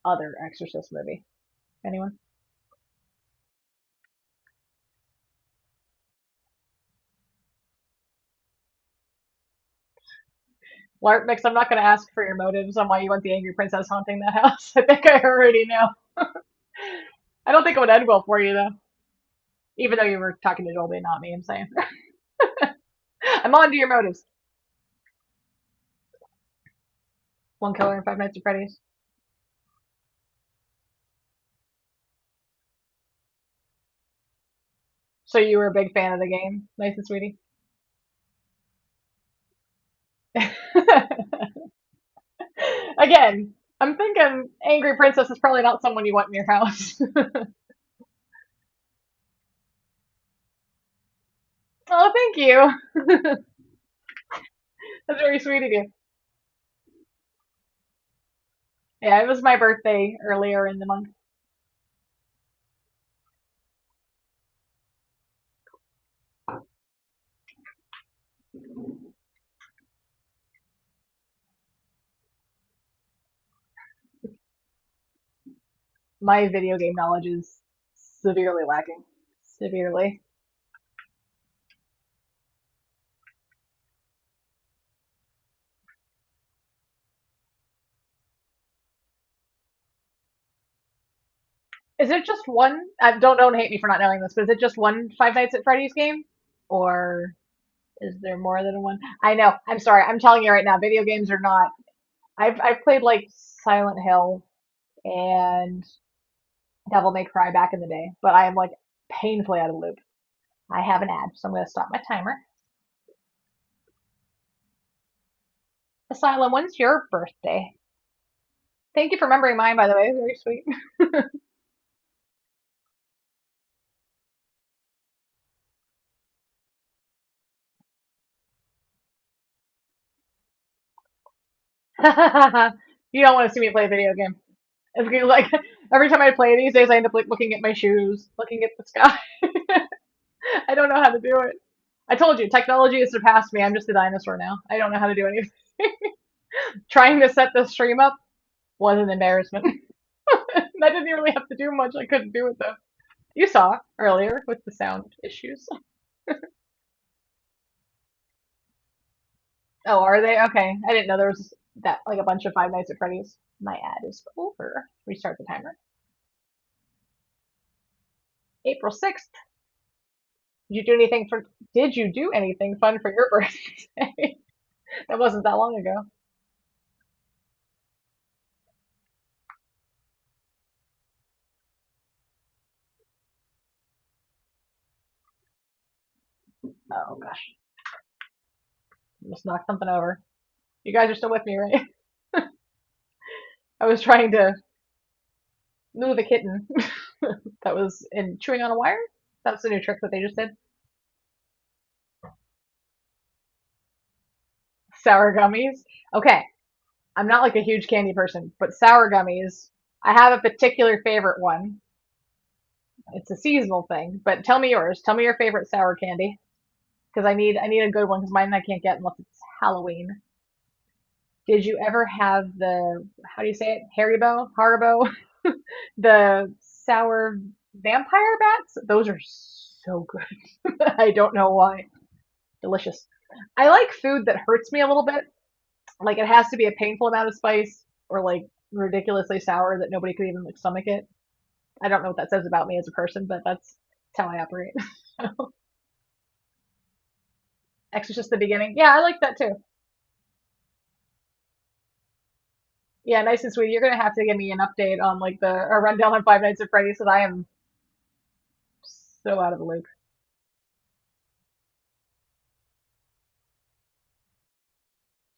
other Exorcist movie. Anyone? Lark Mix, I'm not going to ask for your motives on why you want the Angry Princess haunting that house. I think I already know. I don't think it would end well for you though. Even though you were talking to Dolby, not me, I'm saying. I'm on to your motives. One Killer in Five Nights at Freddy's. So you were a big fan of the game, nice and sweetie. Again, I'm thinking Angry Princess is probably not someone you want in your house. Oh, thank you. That's very sweet of you. Yeah, it was my birthday earlier in the month. My video game knowledge is severely lacking. Severely. Is it just one? Don't hate me for not knowing this, but is it just one Five Nights at Freddy's game, or is there more than one? I know. I'm sorry. I'm telling you right now, video games are not. I've played like Silent Hill and Devil May Cry back in the day, but I am like painfully out of the loop. I have an ad, so I'm gonna stop my timer. Asylum, when's your birthday? Thank you for remembering mine, by the way. Very sweet. You don't want to see me play a video game. It's like every time I play these days, I end up like looking at my shoes, looking at the sky. I don't know how to do it. I told you, technology has surpassed me. I'm just a dinosaur now. I don't know how to do anything. Trying to set the stream up was an embarrassment. That didn't really have to do much. I couldn't do it though. You saw earlier with the sound issues. Oh, are they? Okay. I didn't know there was that like a bunch of Five Nights at Freddy's. My ad is over. Restart the timer. April 6th. Did you do anything fun for your birthday? That wasn't that long ago. Oh gosh. Just knocked something over. You guys are still with me, right? I was trying to move a kitten that was in chewing on a wire. That's the new trick that they just did. Sour gummies. Okay, I'm not like a huge candy person, but sour gummies. I have a particular favorite one. It's a seasonal thing, but tell me yours. Tell me your favorite sour candy, because I need a good one because mine I can't get unless it's Halloween. Did you ever have the, how do you say it? Haribo, the sour vampire bats? Those are so good. I don't know why. Delicious. I like food that hurts me a little bit. Like it has to be a painful amount of spice or like ridiculously sour that nobody could even like stomach it. I don't know what that says about me as a person, but that's how I operate. Exorcist the beginning. Yeah, I like that too. Yeah, nice and sweet. You're gonna have to give me an update on like the a rundown on Five Nights at Freddy's because I am so out of the loop.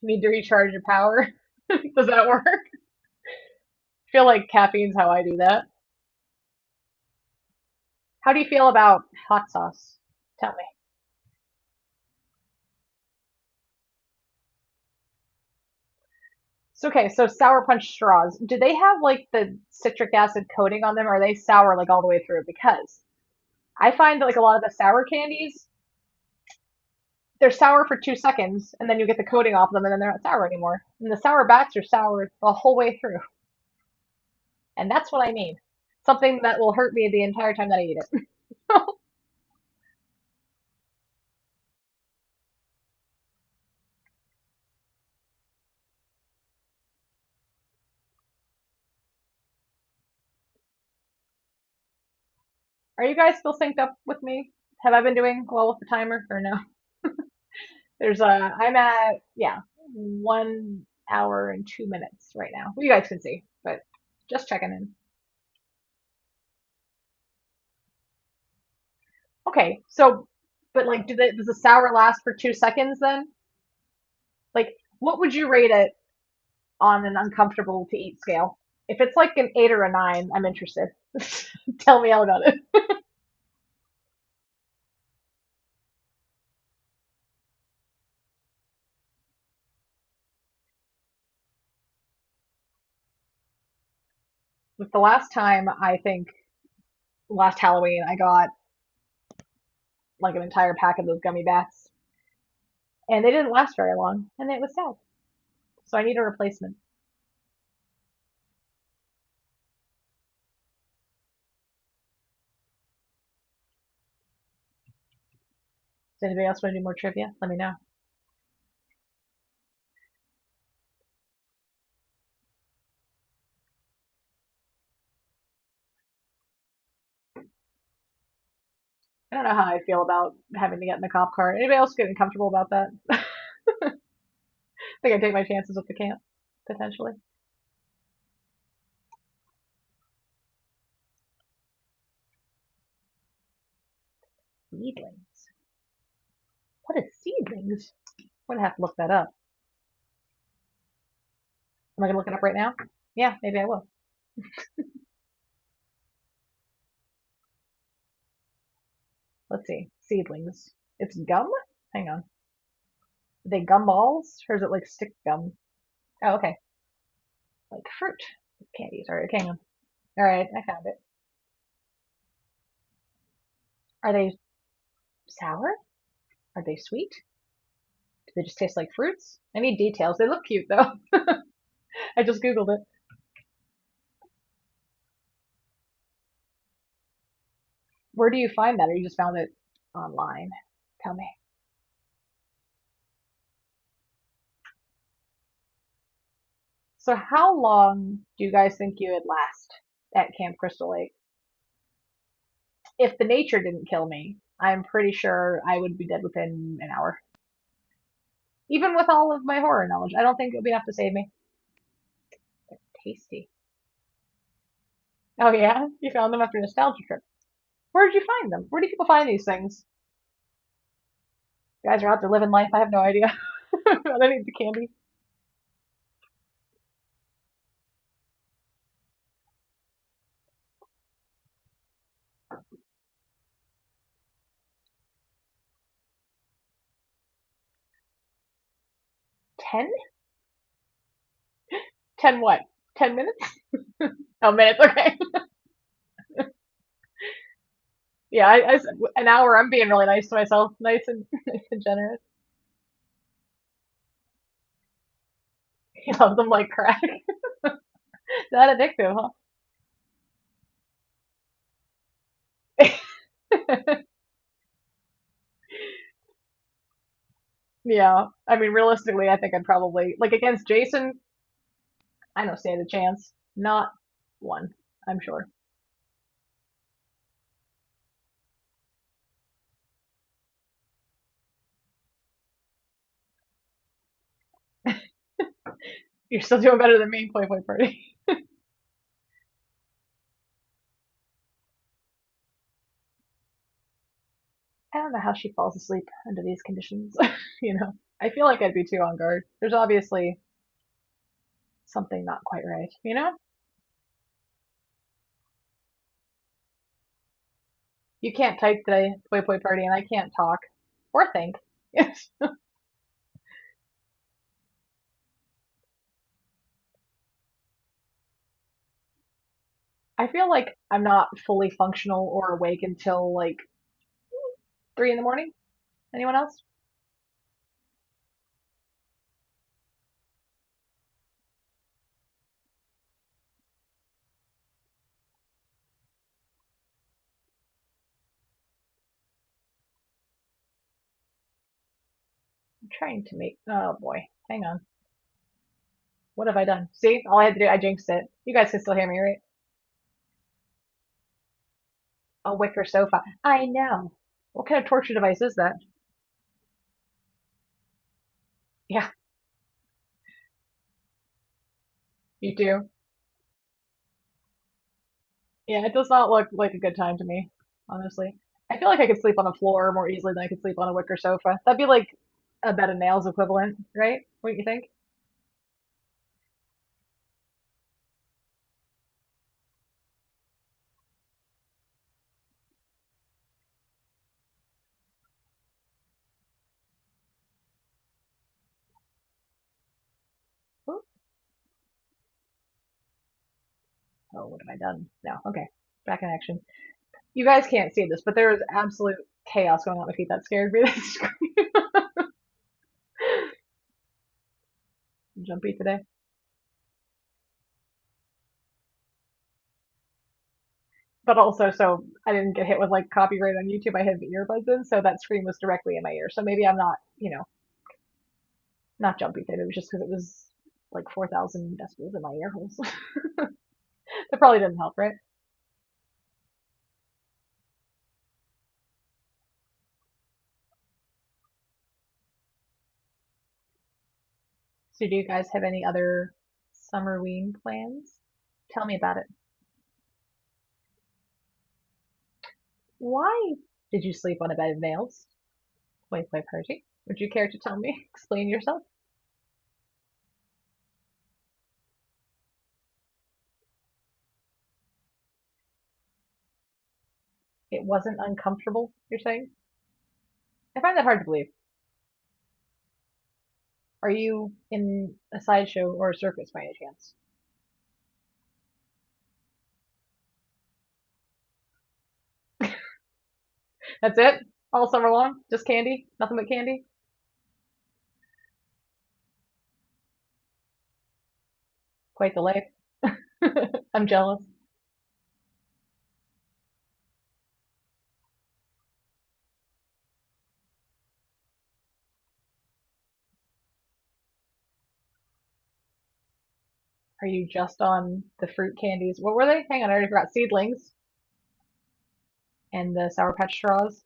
You need to recharge your power. Does that work? I feel like caffeine's how I do that. How do you feel about hot sauce? Tell me. So okay, so sour punch straws. Do they have like the citric acid coating on them, or are they sour like all the way through? Because I find that like a lot of the sour candies, they're sour for 2 seconds, and then you get the coating off them, and then they're not sour anymore. And the sour bats are sour the whole way through, and that's what I mean. Something that will hurt me the entire time that I eat it. Are you guys still synced up with me? Have I been doing well with the timer or no? I'm at, yeah, 1 hour and 2 minutes right now. Well, you guys can see, but just checking in. Okay, so, but like, does the sour last for 2 seconds then? Like, what would you rate it on an uncomfortable to eat scale? If it's like an 8 or a 9, I'm interested. Tell me all about it. Like the last time, I think, last Halloween, I got like an entire pack of those gummy bats, and they didn't last very long, and it was sad. So I need a replacement. Does anybody else want to do more trivia? Let me know. I don't know how I feel about having to get in the cop car. Anybody else getting comfortable about that? I think I take my chances with the camp, potentially. Seedlings. What is seedlings? I'm gonna have to look that up. Am I gonna look it up right now? Yeah, maybe I will. Let's see. Seedlings. It's gum? Hang on. Are they gum balls? Or is it like stick gum? Oh, okay. Like fruit candies. Alright, hang on. Alright, I found it. Are they sour? Are they sweet? Do they just taste like fruits? I need details. They look cute though. I just Googled it. Where do you find that? Or you just found it online? Tell me. So how long do you guys think you would last at Camp Crystal Lake? If the nature didn't kill me, I'm pretty sure I would be dead within an hour. Even with all of my horror knowledge, I don't think it would be enough to save me. Tasty. Oh yeah? You found them after a nostalgia trip. Where did you find them? Where do people find these things? You guys are out there living life. I have no idea. I need the candy. 10? 10 what? 10 minutes? Oh, minutes. Okay. Yeah, an hour. I'm being really nice to myself. Nice and, nice and generous. He loves them like crack. That addictive, huh? Yeah. I mean, realistically, I think I'd probably, like, against Jason, I don't stand a chance. Not one, I'm sure. You're still doing better than me, Play Play Party. I don't know how she falls asleep under these conditions. You know, I feel like I'd be too on guard. There's obviously something not quite right, you know? You can't type today, Play Play Party, and I can't talk or think. I feel like I'm not fully functional or awake until like 3 in the morning. Anyone else? I'm trying to make. Oh boy, hang on. What have I done? See, all I had to do, I jinxed it. You guys can still hear me, right? A wicker sofa. I know. What kind of torture device is that? Yeah, you do. Yeah, it does not look like a good time to me, honestly. I feel like I could sleep on the floor more easily than I could sleep on a wicker sofa. That'd be like a bed of nails equivalent, right? What do you think? Ooh. Oh, what have I done? No, okay. Back in action. You guys can't see this, but there is absolute chaos going on with my feet. That scared me. That's jumpy today. But also, so I didn't get hit with like copyright on YouTube. I had the earbuds in, so that scream was directly in my ear. So maybe I'm not, not jumpy today. It was just because it was like 4,000 decibels in my ear holes. That probably didn't help, right? So do you guys have any other Summerween plans? Tell me about it. Why did you sleep on a bed of nails? Wait, my party. Would you care to tell me? Explain yourself. It wasn't uncomfortable, you're saying? I find that hard to believe. Are you in a sideshow or a circus by any chance? That's it? All summer long? Just candy? Nothing but candy? Quite the life. I'm jealous. Are you just on the fruit candies? What were they? Hang on, I already forgot. Seedlings and the Sour Patch straws.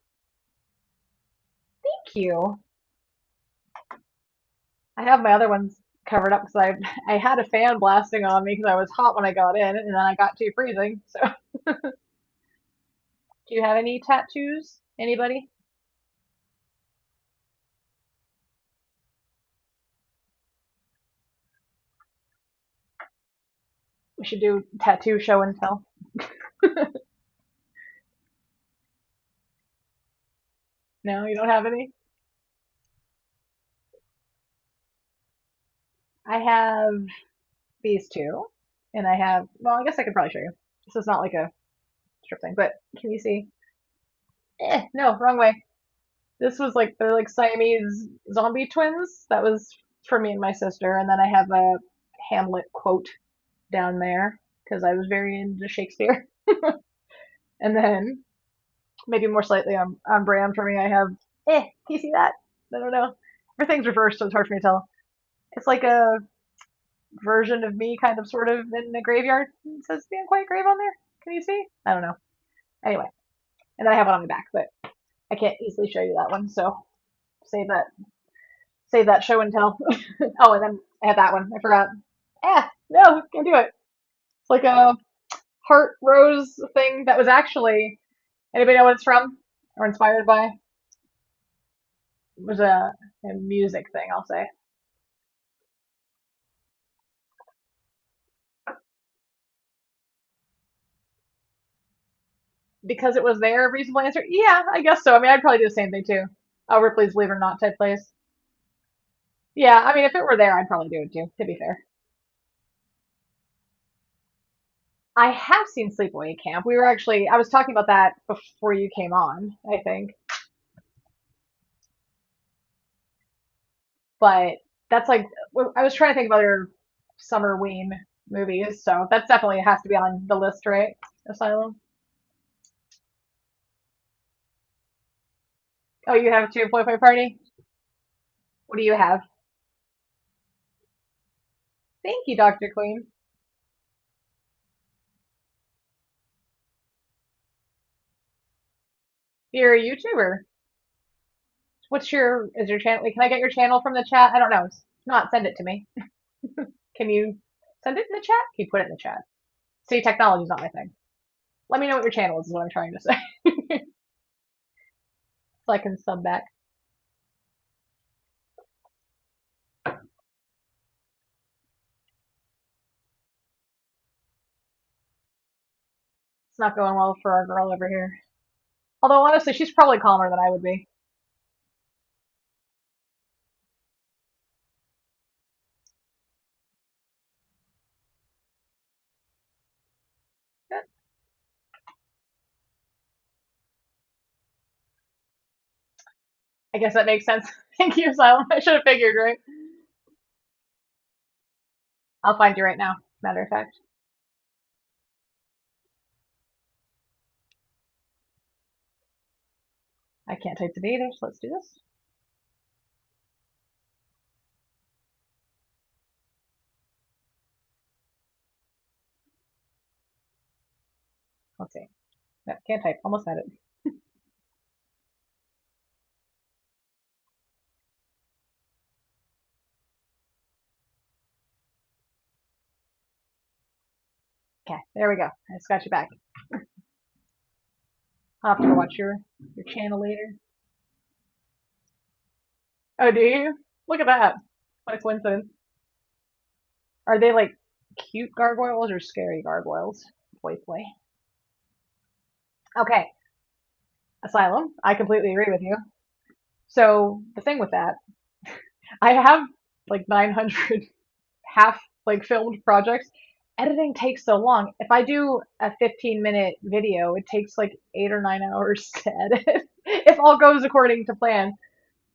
Thank you. I have my other ones covered up because I had a fan blasting on me because I was hot when I got in, and then I got too freezing. So, do you have any tattoos? Anybody? We should do tattoo show and tell. No, you don't have any? I have these two, and I have, well, I guess I could probably show you. This is not like a strip thing, but can you see? No, wrong way. This was like, they're like Siamese zombie twins. That was for me and my sister. And then I have a Hamlet quote down there because I was very into Shakespeare. And then, maybe more slightly on brand for me, I have, can you see that? I don't know. Everything's reversed, so it's hard for me to tell. It's like a version of me, kind of, sort of, in the graveyard. It says the Unquiet Grave on there. Can you see? I don't know. Anyway, and then I have it on my back, but I can't easily show you that one, so save that. Save that show and tell. Oh, and then I had that one. I forgot. No, can't do it. It's like a heart rose thing that was actually. Anybody know what it's from or inspired by? It was a music thing, I'll say. Because it was their reasonable answer? Yeah, I guess so. I mean, I'd probably do the same thing too. Oh, Ripley's Believe It or Not type place. Yeah, I mean, if it were there, I'd probably do it too, to be fair. I have seen Sleepaway Camp. We were actually, I was talking about that before you came on, I think. But that's like, I was trying to think of other Summerween movies, so that's definitely has to be on the list, right? Asylum. Oh, you have two Poi Poi Party? What do you have? Thank you, Dr. Queen. You're a YouTuber. Is your channel, can I get your channel from the chat? I don't know. If not, send it to me. Can you send it in the chat? Can you put it in the chat? See, technology's not my thing. Let me know what your channel is what I'm trying to say. So I can sub back. It's not going well for our girl over here. Although, honestly, she's probably calmer than I would be. I guess that makes sense. Thank you, Asylum. I should have figured, right? I'll find you right now, matter of fact. I can't type today either, so let's do this. Let's see. No, can't type. Almost had it. Okay, there we go. I just got you back. I'll have to watch your channel later. Oh, do you? Look at that. What a coincidence. Are they like cute gargoyles or scary gargoyles? Boy, boy. Okay, Asylum. I completely agree with you. So the thing with that, I have like 900 half like filmed projects. Editing takes so long. If I do a 15-minute video, it takes like 8 or 9 hours to edit. If all goes according to plan.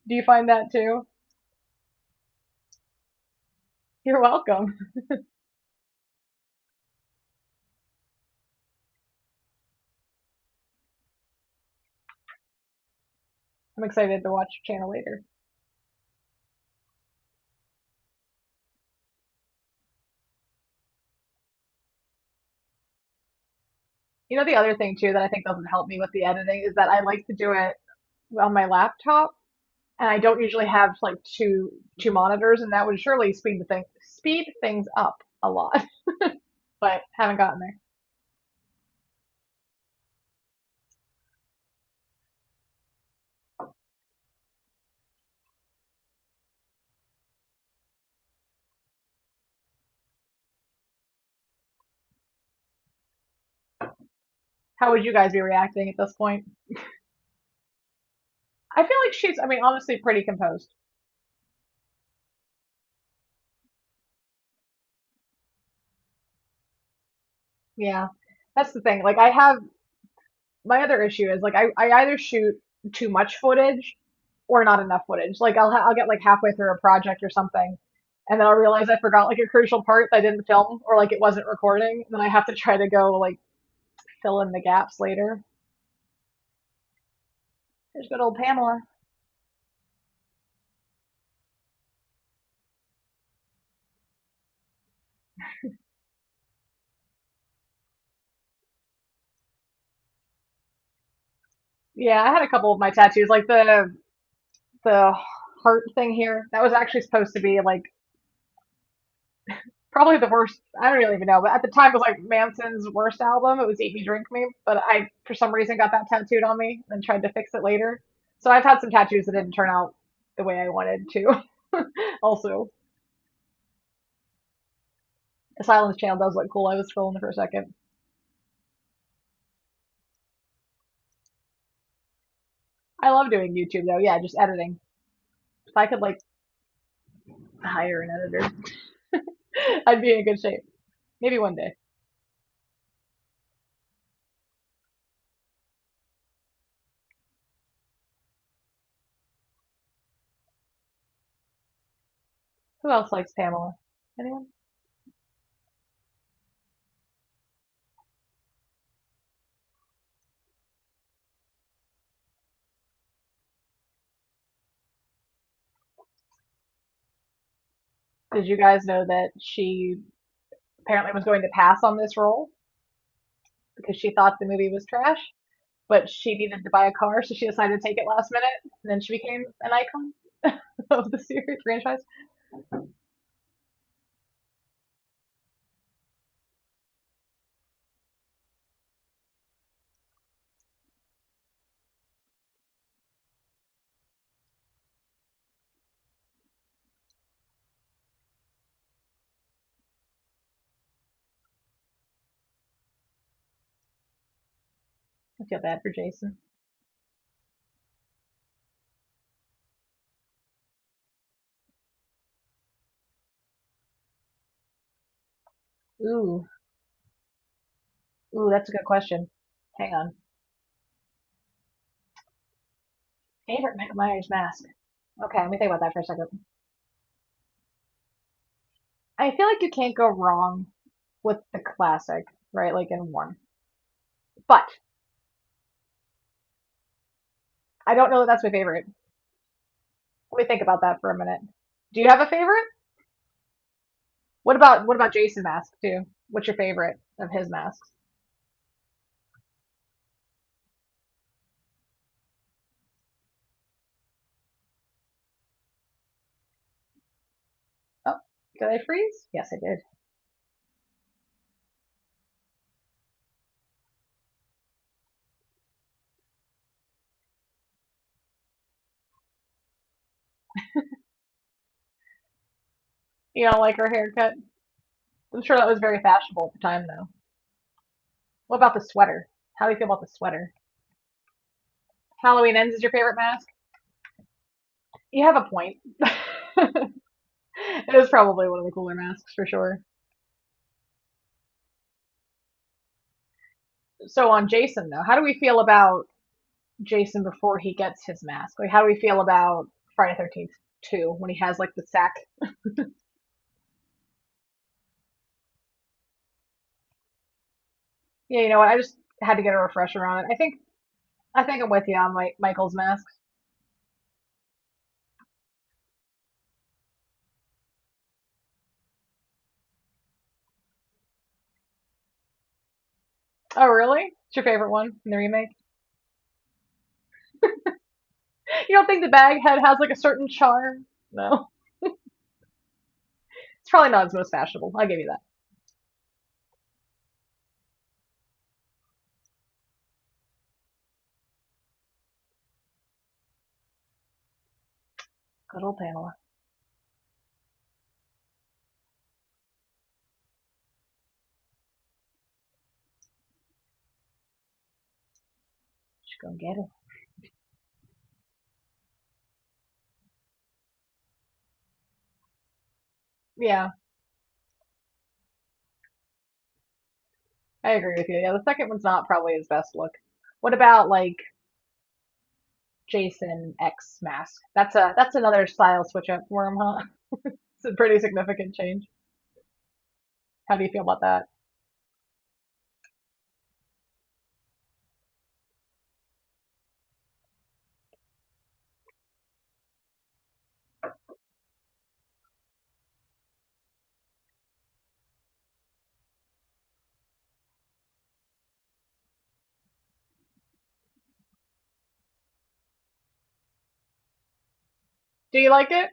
Do you find that too? You're welcome. I'm excited to watch Channel later. You know, the other thing too that I think doesn't help me with the editing is that I like to do it on my laptop, and I don't usually have like two monitors, and that would surely speed things up a lot, but haven't gotten there. How would you guys be reacting at this point? I feel like she's, I mean, honestly, pretty composed. Yeah, that's the thing. Like, I have my other issue is like I either shoot too much footage or not enough footage. Like I'll get like halfway through a project or something, and then I'll realize I forgot like a crucial part that I didn't film or like it wasn't recording. Then I have to try to go like fill in the gaps later. There's good old Pamela. Yeah, I had a couple of my tattoos, like the heart thing here. That was actually supposed to be like probably the worst. I don't really even know, but at the time it was like Manson's worst album. It was Eat Me, Drink Me, but I for some reason got that tattooed on me and tried to fix it later. So I've had some tattoos that didn't turn out the way I wanted to. Also, the Silence channel does look cool. I was scrolling for a second. I love doing YouTube though. Yeah, just editing. If I could like hire an editor, I'd be in good shape. Maybe one day. Who else likes Pamela? Anyone? Did you guys know that she apparently was going to pass on this role because she thought the movie was trash? But she needed to buy a car, so she decided to take it last minute, and then she became an icon of the series franchise. I feel bad for Jason. Ooh, ooh, that's a good question. Hang on. Favorite Michael Myers mask. Okay, let me think about that for a second. I feel like you can't go wrong with the classic, right? Like in one. But I don't know that that's my favorite. Let me think about that for a minute. Do you have a favorite? What about Jason mask too? What's your favorite of his masks? Oh, did I freeze? Yes, I did. You don't like her haircut? I'm sure that was very fashionable at the time, though. What about the sweater? How do you feel about the sweater? Halloween Ends is your favorite mask? You have a point. It is probably one of the cooler masks for sure. So on Jason though, how do we feel about Jason before he gets his mask? Like how do we feel about Friday 13th 2 when he has like the sack? Yeah, you know what? I just had to get a refresher on it. I think I'm with you on Michael's masks. Oh, really? It's your favorite one in the remake? You don't think the Baghead has like a certain charm? No. It's probably not his most fashionable. I'll give you that. Good old Pamela. She's gonna get it. Yeah, I agree with you. Yeah, the second one's not probably his best look. What about like Jason X mask? That's another style switch up for him, huh? It's a pretty significant change. How do you feel about that? Do you like it?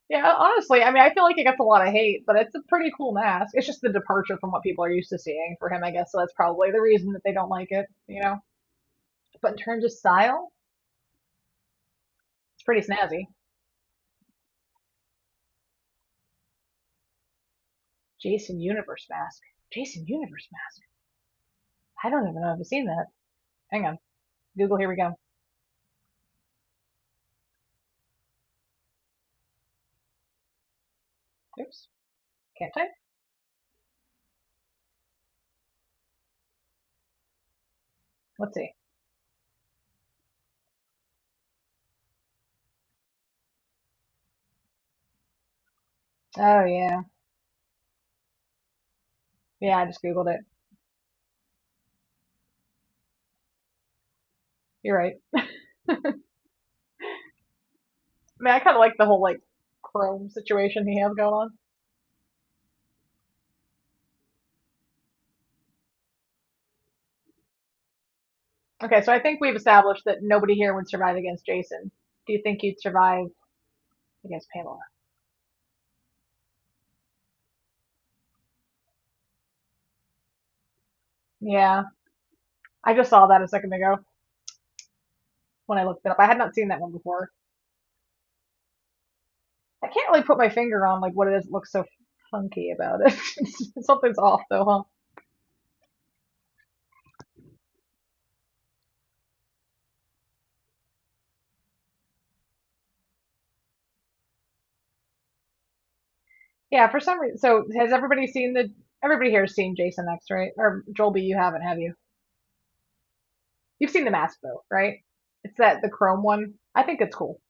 Yeah, honestly, I mean, I feel like it gets a lot of hate, but it's a pretty cool mask. It's just the departure from what people are used to seeing for him, I guess. So that's probably the reason that they don't like it, you know? But in terms of style, it's pretty snazzy. Jason Universe mask. Jason Universe mask. I don't even know if I've seen that. Hang on. Google, here we go. Oops. Can't type. Let's see. Oh, yeah. Yeah, I just Googled it. You're right. I mean, I kind of like the whole, like, chrome situation he has going on. Okay, so I think we've established that nobody here would survive against Jason. Do you think you'd survive against Pamela? Yeah, I just saw that a second ago when I looked it up. I had not seen that one before. I can't really put my finger on like what it is that looks so funky about it. Something's off though, huh? Yeah, for some reason. So has everybody seen the? Everybody here has seen Jason X, right? Or Joel B, you haven't, have you? You've seen the mask though, right? It's that the chrome one. I think it's cool.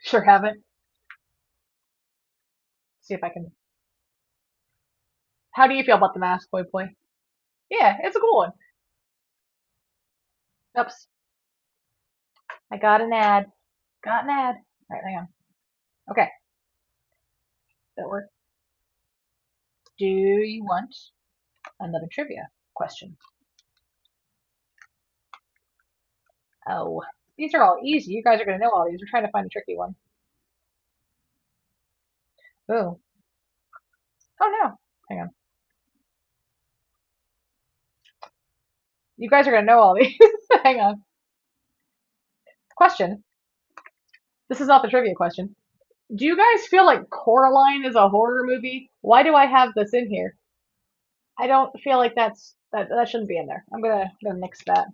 Sure haven't. See if I can. How do you feel about the mask, boy boy? Yeah, it's a cool one. Oops, I got an ad. Got an ad. All right, hang on. Okay, that worked. Do you want another trivia question? Oh, these are all easy. You guys are gonna know all these. We're trying to find a tricky one. Oh, oh no. Hang on. You guys are gonna know all these. Hang on. Question. This is not the trivia question. Do you guys feel like Coraline is a horror movie? Why do I have this in here? I don't feel like that shouldn't be in there. I'm gonna nix that.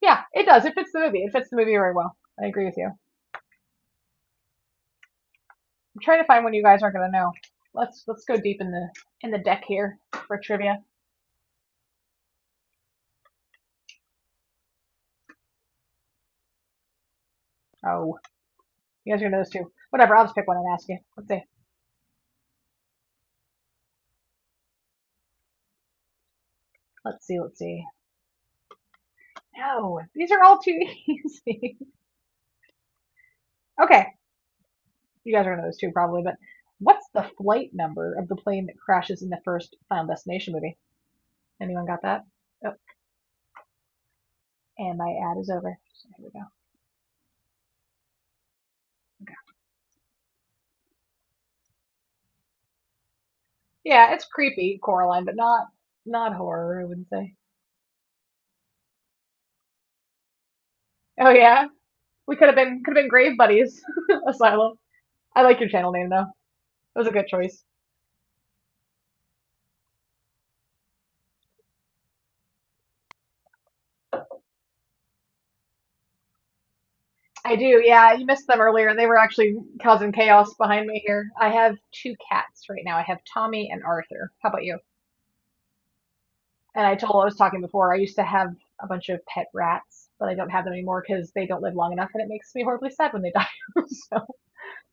Yeah, it does. It fits the movie. It fits the movie very well. I agree with you. I'm trying to find one you guys aren't gonna know. Let's go deep in the deck here for trivia. Oh, you guys are gonna know this too. Whatever. I'll just pick one and ask you. Let's see. Let's see. Let's see. No, these are all too easy. Okay, you guys are gonna know this too probably, but what's the flight number of the plane that crashes in the first Final Destination movie? Anyone got that? Oh, and my ad is over. So here we go. Okay. Yeah, it's creepy, Coraline, but not horror, I wouldn't say. Oh yeah, we could have been grave buddies. Asylum. I like your channel name though. It was a good choice. I do, yeah. You missed them earlier. They were actually causing chaos behind me here. I have two cats right now. I have Tommy and Arthur. How about you? And I was talking before, I used to have a bunch of pet rats, but I don't have them anymore because they don't live long enough and it makes me horribly sad when they die. So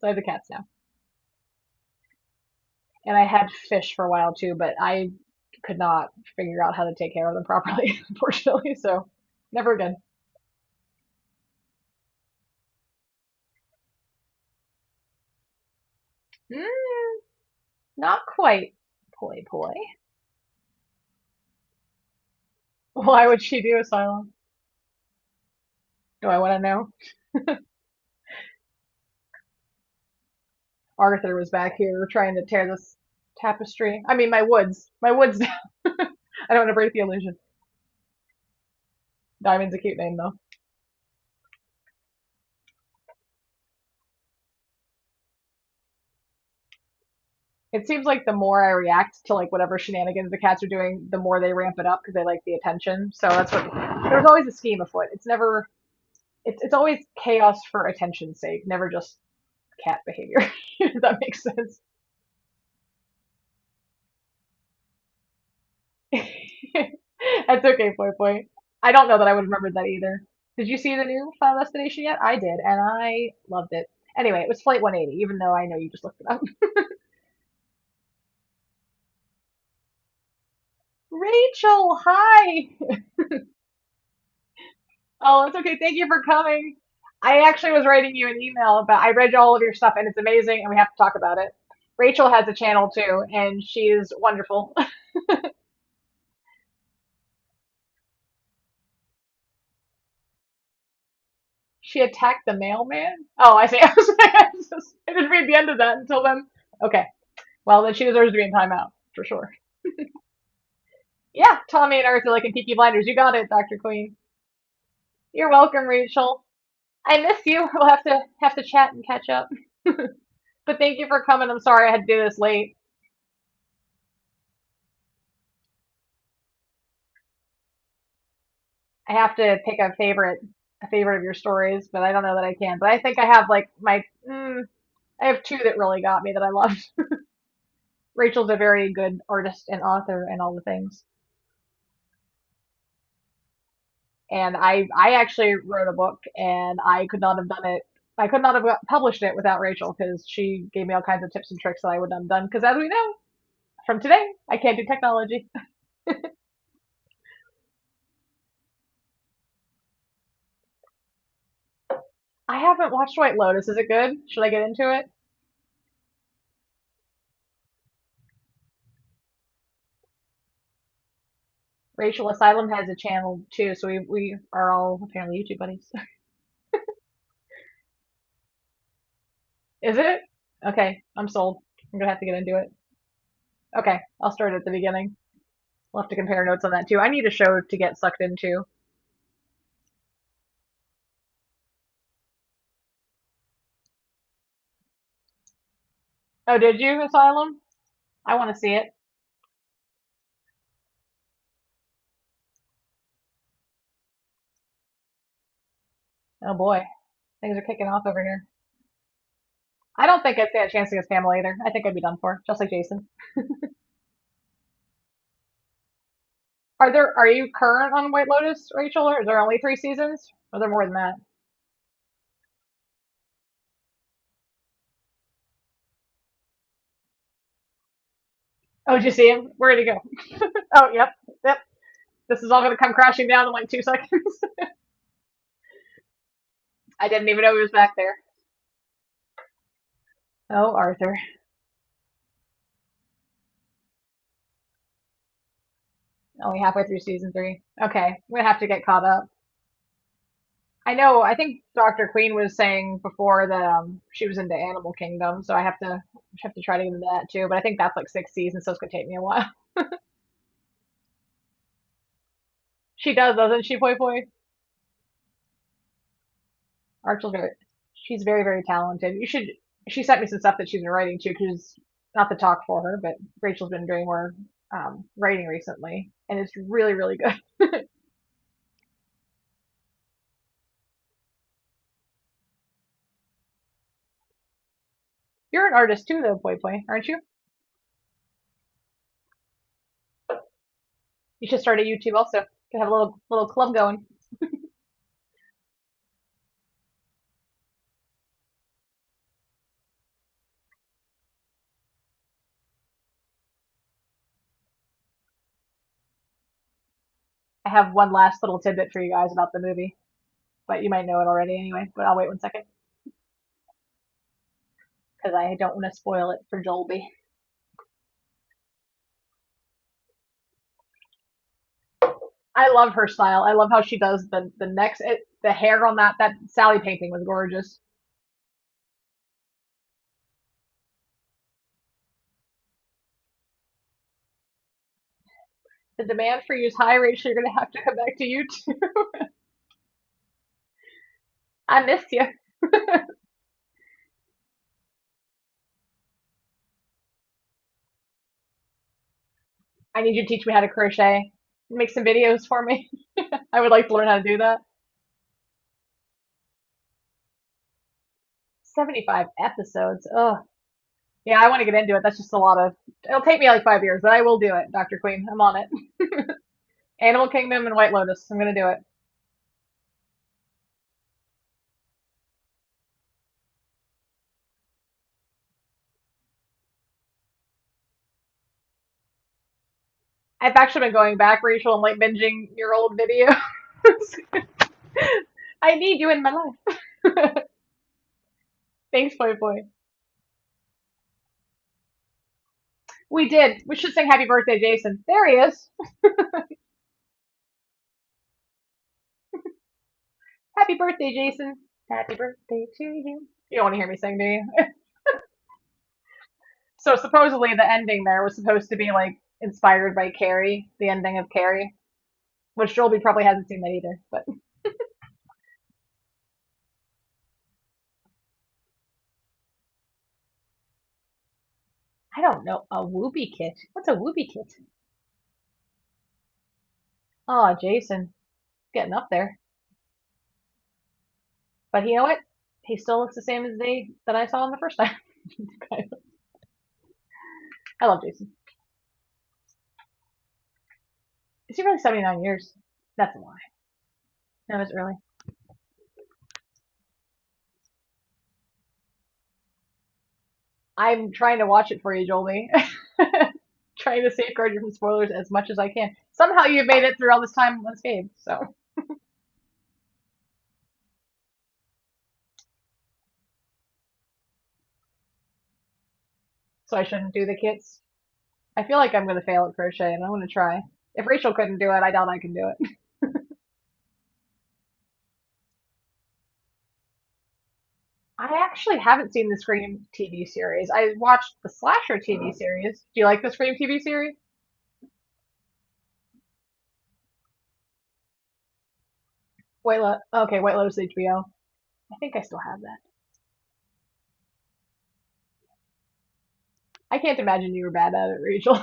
I have the cats now. And I had fish for a while too, but I could not figure out how to take care of them properly, unfortunately. So never again. Mm, not quite. Poi poi. Why would she do asylum? Do I want to know? Arthur was back here trying to tear this tapestry. I mean, my woods. My woods down. I don't want to break the illusion. Diamond's a cute name, though. It seems like the more I react to like whatever shenanigans the cats are doing, the more they ramp it up because they like the attention. So that's what. There's always a scheme afoot. It's never. It's always chaos for attention's sake, never just cat behavior. If that makes sense. That's okay, Poi Poi. I don't know that I would remember that either. Did you see the new Final Destination yet? I did, and I loved it. Anyway, it was Flight 180, even though I know you just looked it up. Rachel, hi! Oh, it's okay. Thank you for coming. I actually was writing you an email about, I read all of your stuff and it's amazing and we have to talk about it. Rachel has a channel too, and she is wonderful. She attacked the mailman? Oh, I see. I didn't read the end of that until then. Okay. Well, then she deserves to be in timeout, for sure. Yeah, Tommy and Earth are like in Peaky Blinders. You got it, Dr. Queen. You're welcome, Rachel. I miss you. We'll have to chat and catch up. But thank you for coming. I'm sorry I had to do this late. I have to pick a favorite of your stories, but I don't know that I can. But I think I have like I have two that really got me that I loved. Rachel's a very good artist and author and all the things. And I actually wrote a book and I could not have done it. I could not have published it without Rachel because she gave me all kinds of tips and tricks that I would not have done. Because as we know from today, I can't do technology. I haven't watched White Lotus. Is it good? Should I get into it? Rachel Asylum has a channel too, so we are all apparently YouTube buddies. Is it? Okay, I'm sold. I'm gonna have to get into it. Okay, I'll start at the beginning. We'll have to compare notes on that too. I need a show to get sucked into. Oh, did you, Asylum? I want to see it. Oh boy, things are kicking off over here. I don't think I'd stand a chance against Pamela either. I think I'd be done for, just like Jason. Are you current on White Lotus, Rachel, or is there only 3 seasons? Or are there more than that? Oh, did you see him? Where did he go? Oh, yep, yep. This is all going to come crashing down in like 2 seconds. I didn't even know he was back there. Oh, Arthur. Only halfway through season 3. Okay, I'm gonna have to get caught up. I know. I think Dr. Queen was saying before that she was into Animal Kingdom, so I have to try to get into that too. But I think that's like 6 seasons, so it's gonna take me a while. She does, doesn't she, Poi Poi? Archel's very, she's very, very talented. You should. She sent me some stuff that she's been writing too, because not to talk for her, but Rachel's been doing more writing recently, and it's really, really good. You're an artist too, though, Poi Poi, aren't you? You should start a YouTube also. Could have a little club going. I have one last little tidbit for you guys about the movie, but you might know it already anyway. But I'll wait 1 second because I don't want to spoil it for Jolby. I love her style. I love how she does the next the hair on that Sally painting was gorgeous. The demand for you is high, Rachel. You're gonna have to come back to YouTube. I missed you. I need you to teach me how to crochet. Make some videos for me. I would like to learn how to do that. 75 episodes. Oh, yeah, I want to get into it. That's just a lot of. It'll take me like 5 years, but I will do it, Dr. Queen. I'm on it. Animal Kingdom and White Lotus. I'm gonna do it. I've actually been going back, Rachel, and like binging your old videos. I need you in my life. Thanks, Boy Boy. We did. We should sing Happy Birthday, Jason. There he is. Happy birthday, Jason. Happy birthday to you. You don't want to hear me sing, do you? So supposedly the ending there was supposed to be like inspired by Carrie, the ending of Carrie, which Joelby probably hasn't seen that either. But I don't know. A whoopee kit. What's a whoopee kit? Oh, Jason, getting up there. But you know what? He still looks the same as they that I saw him the first time. I love Jason. Is he really 79 years? That's a lie. That was early. I'm trying to watch it for you, Jolie. Trying to safeguard you from spoilers as much as I can. Somehow you've made it through all this time unscathed, so I shouldn't do the kits. I feel like I'm gonna fail at crochet, and I want to try. If Rachel couldn't do it, I doubt I can do it. I actually haven't seen the Scream TV series. I watched the Slasher TV series. Do you like the Scream TV series? White Lotus HBO. I think I still have that. I can't imagine you were bad at it, Rachel.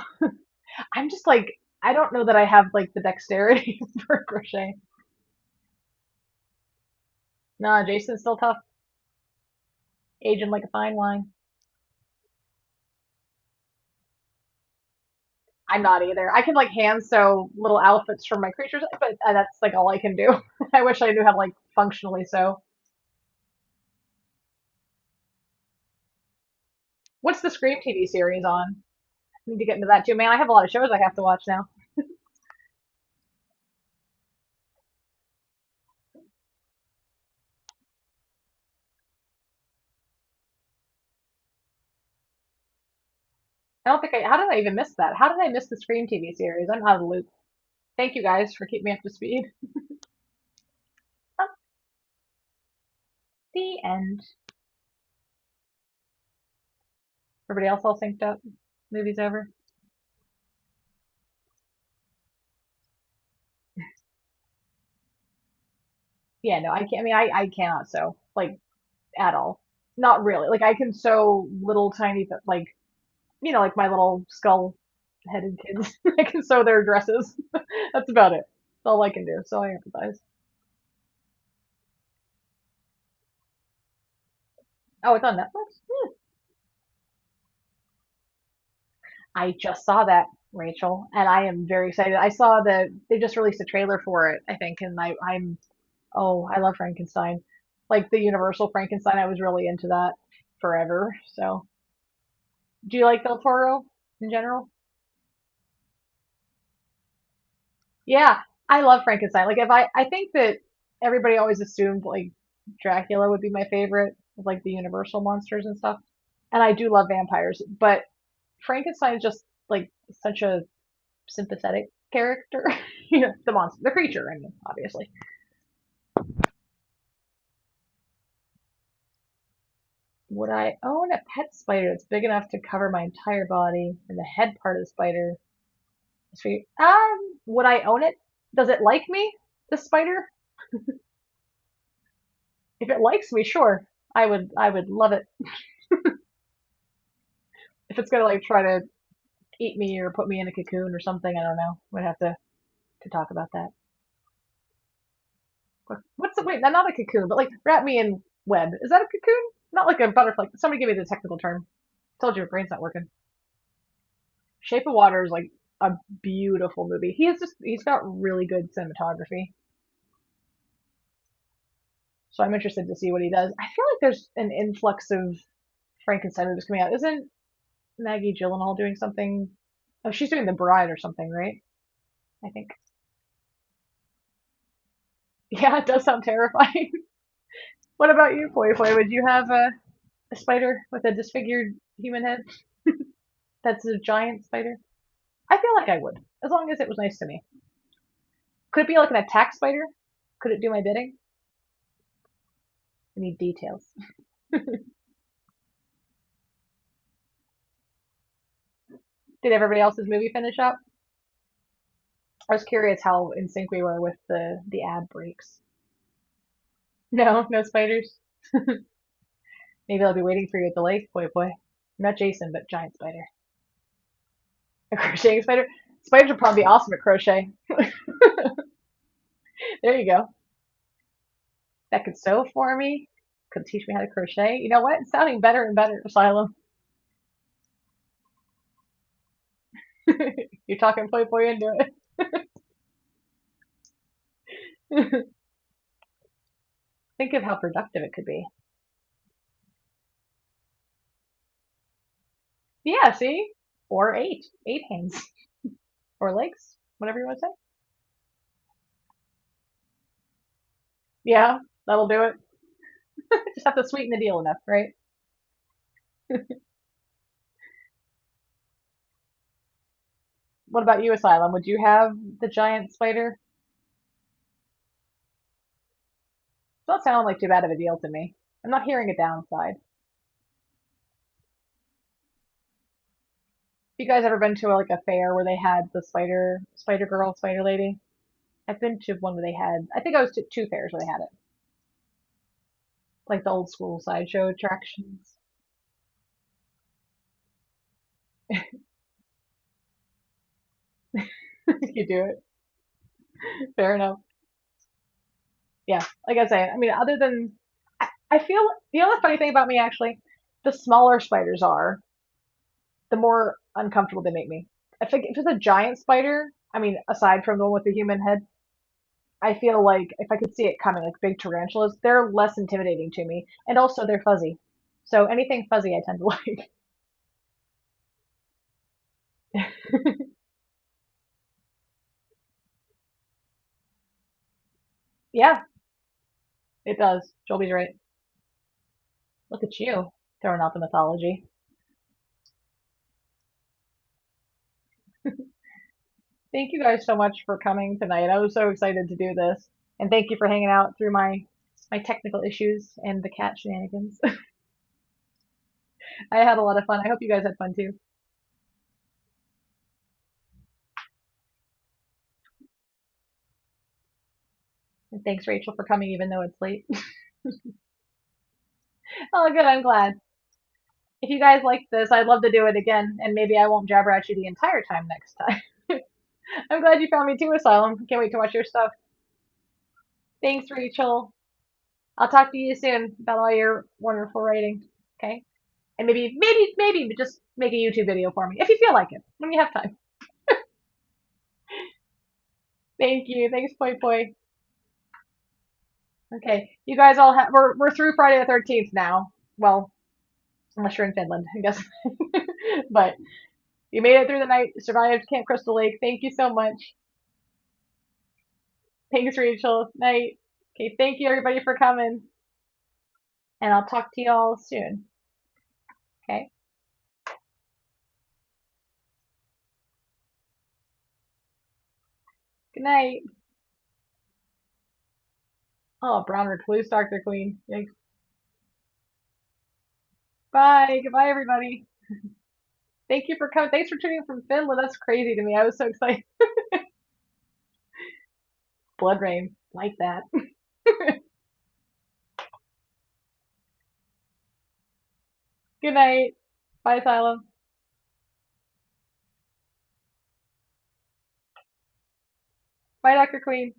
I'm just like I don't know that I have like the dexterity for crochet. Nah, Jason's still tough, aging like a fine wine. I'm not either. I can like hand sew little outfits for my creatures, but that's like all I can do. I wish I knew how to like functionally sew. What's the Scream TV series on? I need to get into that too, man. I have a lot of shows I have to watch now. I don't think how did I even miss that? How did I miss the Scream TV series? I'm out of the loop. Thank you guys for keeping me up to speed. Oh, the end. Everybody else all synced up? Movie's over? Yeah, no, I can't. I mean, I cannot sew, like, at all. Not really. Like, I can sew little tiny, like, like my little skull-headed kids. I can sew their dresses. That's about it. That's all I can do. So I empathize. Oh, it's on Netflix? I just saw that, Rachel, and I am very excited. I saw that they just released a trailer for it, I think, and I'm oh, I love Frankenstein. Like the Universal Frankenstein, I was really into that forever. So, do you like Del Toro in general? Yeah, I love Frankenstein. Like if I think that everybody always assumed like Dracula would be my favorite, like the Universal monsters and stuff. And I do love vampires, but Frankenstein is just like such a sympathetic character. The monster, the creature, I mean, obviously. Would I own a pet spider that's big enough to cover my entire body and the head part of the spider? Would I own it? Does it like me? The spider? If it likes me, sure. I would love it. If it's gonna like try to eat me or put me in a cocoon or something, I don't know. We'd have to talk about that. What's the wait? Not a cocoon, but like wrap me in web. Is that a cocoon? Not like a butterfly. Somebody give me the technical term. Told you your brain's not working. Shape of Water is like a beautiful movie. He's got really good cinematography. So I'm interested to see what he does. I feel like there's an influx of Frankenstein movies coming out. Isn't Maggie Gyllenhaal doing something? Oh, she's doing The Bride or something, right? I think. Yeah, it does sound terrifying. What about you, Foy Foy? Would you have a spider with a disfigured human head? That's a giant spider? I feel like I would, as long as it was nice to me. Could it be like an attack spider? Could it do my bidding? I need details. Did everybody else's movie finish up? I was curious how in sync we were with the ad breaks. No, no spiders. Maybe I'll be waiting for you at the lake, boy boy. Not Jason, but giant spider. A crocheting spider. Spiders would probably be awesome at crochet. There you go. That could sew for me. Could teach me how to crochet. You know what? It's sounding better and better, Asylum. You're talking boy boy into it. Think of how productive it could be. Yeah, see? Or eight. Eight hands. Or legs. Whatever you want to say. Yeah, that'll do it. Just have to sweeten the deal enough, right? What about you, Asylum? Would you have the giant spider? Doesn't sound like too bad of a deal to me. I'm not hearing a downside. You guys ever been to like a fair where they had the spider girl, spider lady? I've been to one where they had, I think I was to two fairs where they had it. Like the old school sideshow attractions. You do it. Fair enough. Yeah, like I say, I mean, other than, I feel, the funny thing about me actually, the smaller spiders are, the more uncomfortable they make me. I think if it's a giant spider, I mean, aside from the one with the human head, I feel like if I could see it coming, like big tarantulas, they're less intimidating to me. And also they're fuzzy. So anything fuzzy I tend to like. Yeah, it does. Joby's right. Look at you, throwing out the mythology. Thank you guys so much for coming tonight. I was so excited to do this. And thank you for hanging out through my technical issues and the cat shenanigans. I had a lot of fun. I hope you guys had fun too. And thanks, Rachel, for coming even though it's late. Oh, good. I'm glad. If you guys like this, I'd love to do it again, and maybe I won't jabber at you the entire time next time. I'm glad you found me too, Asylum. Can't wait to watch your stuff. Thanks, Rachel. I'll talk to you soon about all your wonderful writing. Okay? And maybe just make a YouTube video for me if you feel like it, when you have time. Thank you. Thanks, Poi Poi. Okay, you guys all have we're through Friday the 13th now. Well, unless you're in Finland, I guess. But you made it through the night, survived Camp Crystal Lake. Thank you so much. Thanks, Rachel. Night. Okay, thank you everybody for coming, and I'll talk to you all soon. Okay. Good night. Oh, brown recluse, Dr. Queen. Yikes. Bye. Goodbye, everybody. Thank you for coming. Thanks for tuning in from Finland. That's crazy to me. I was so excited. Blood rain. Like that. Good night. Bye, Asylum. Bye, Dr. Queen.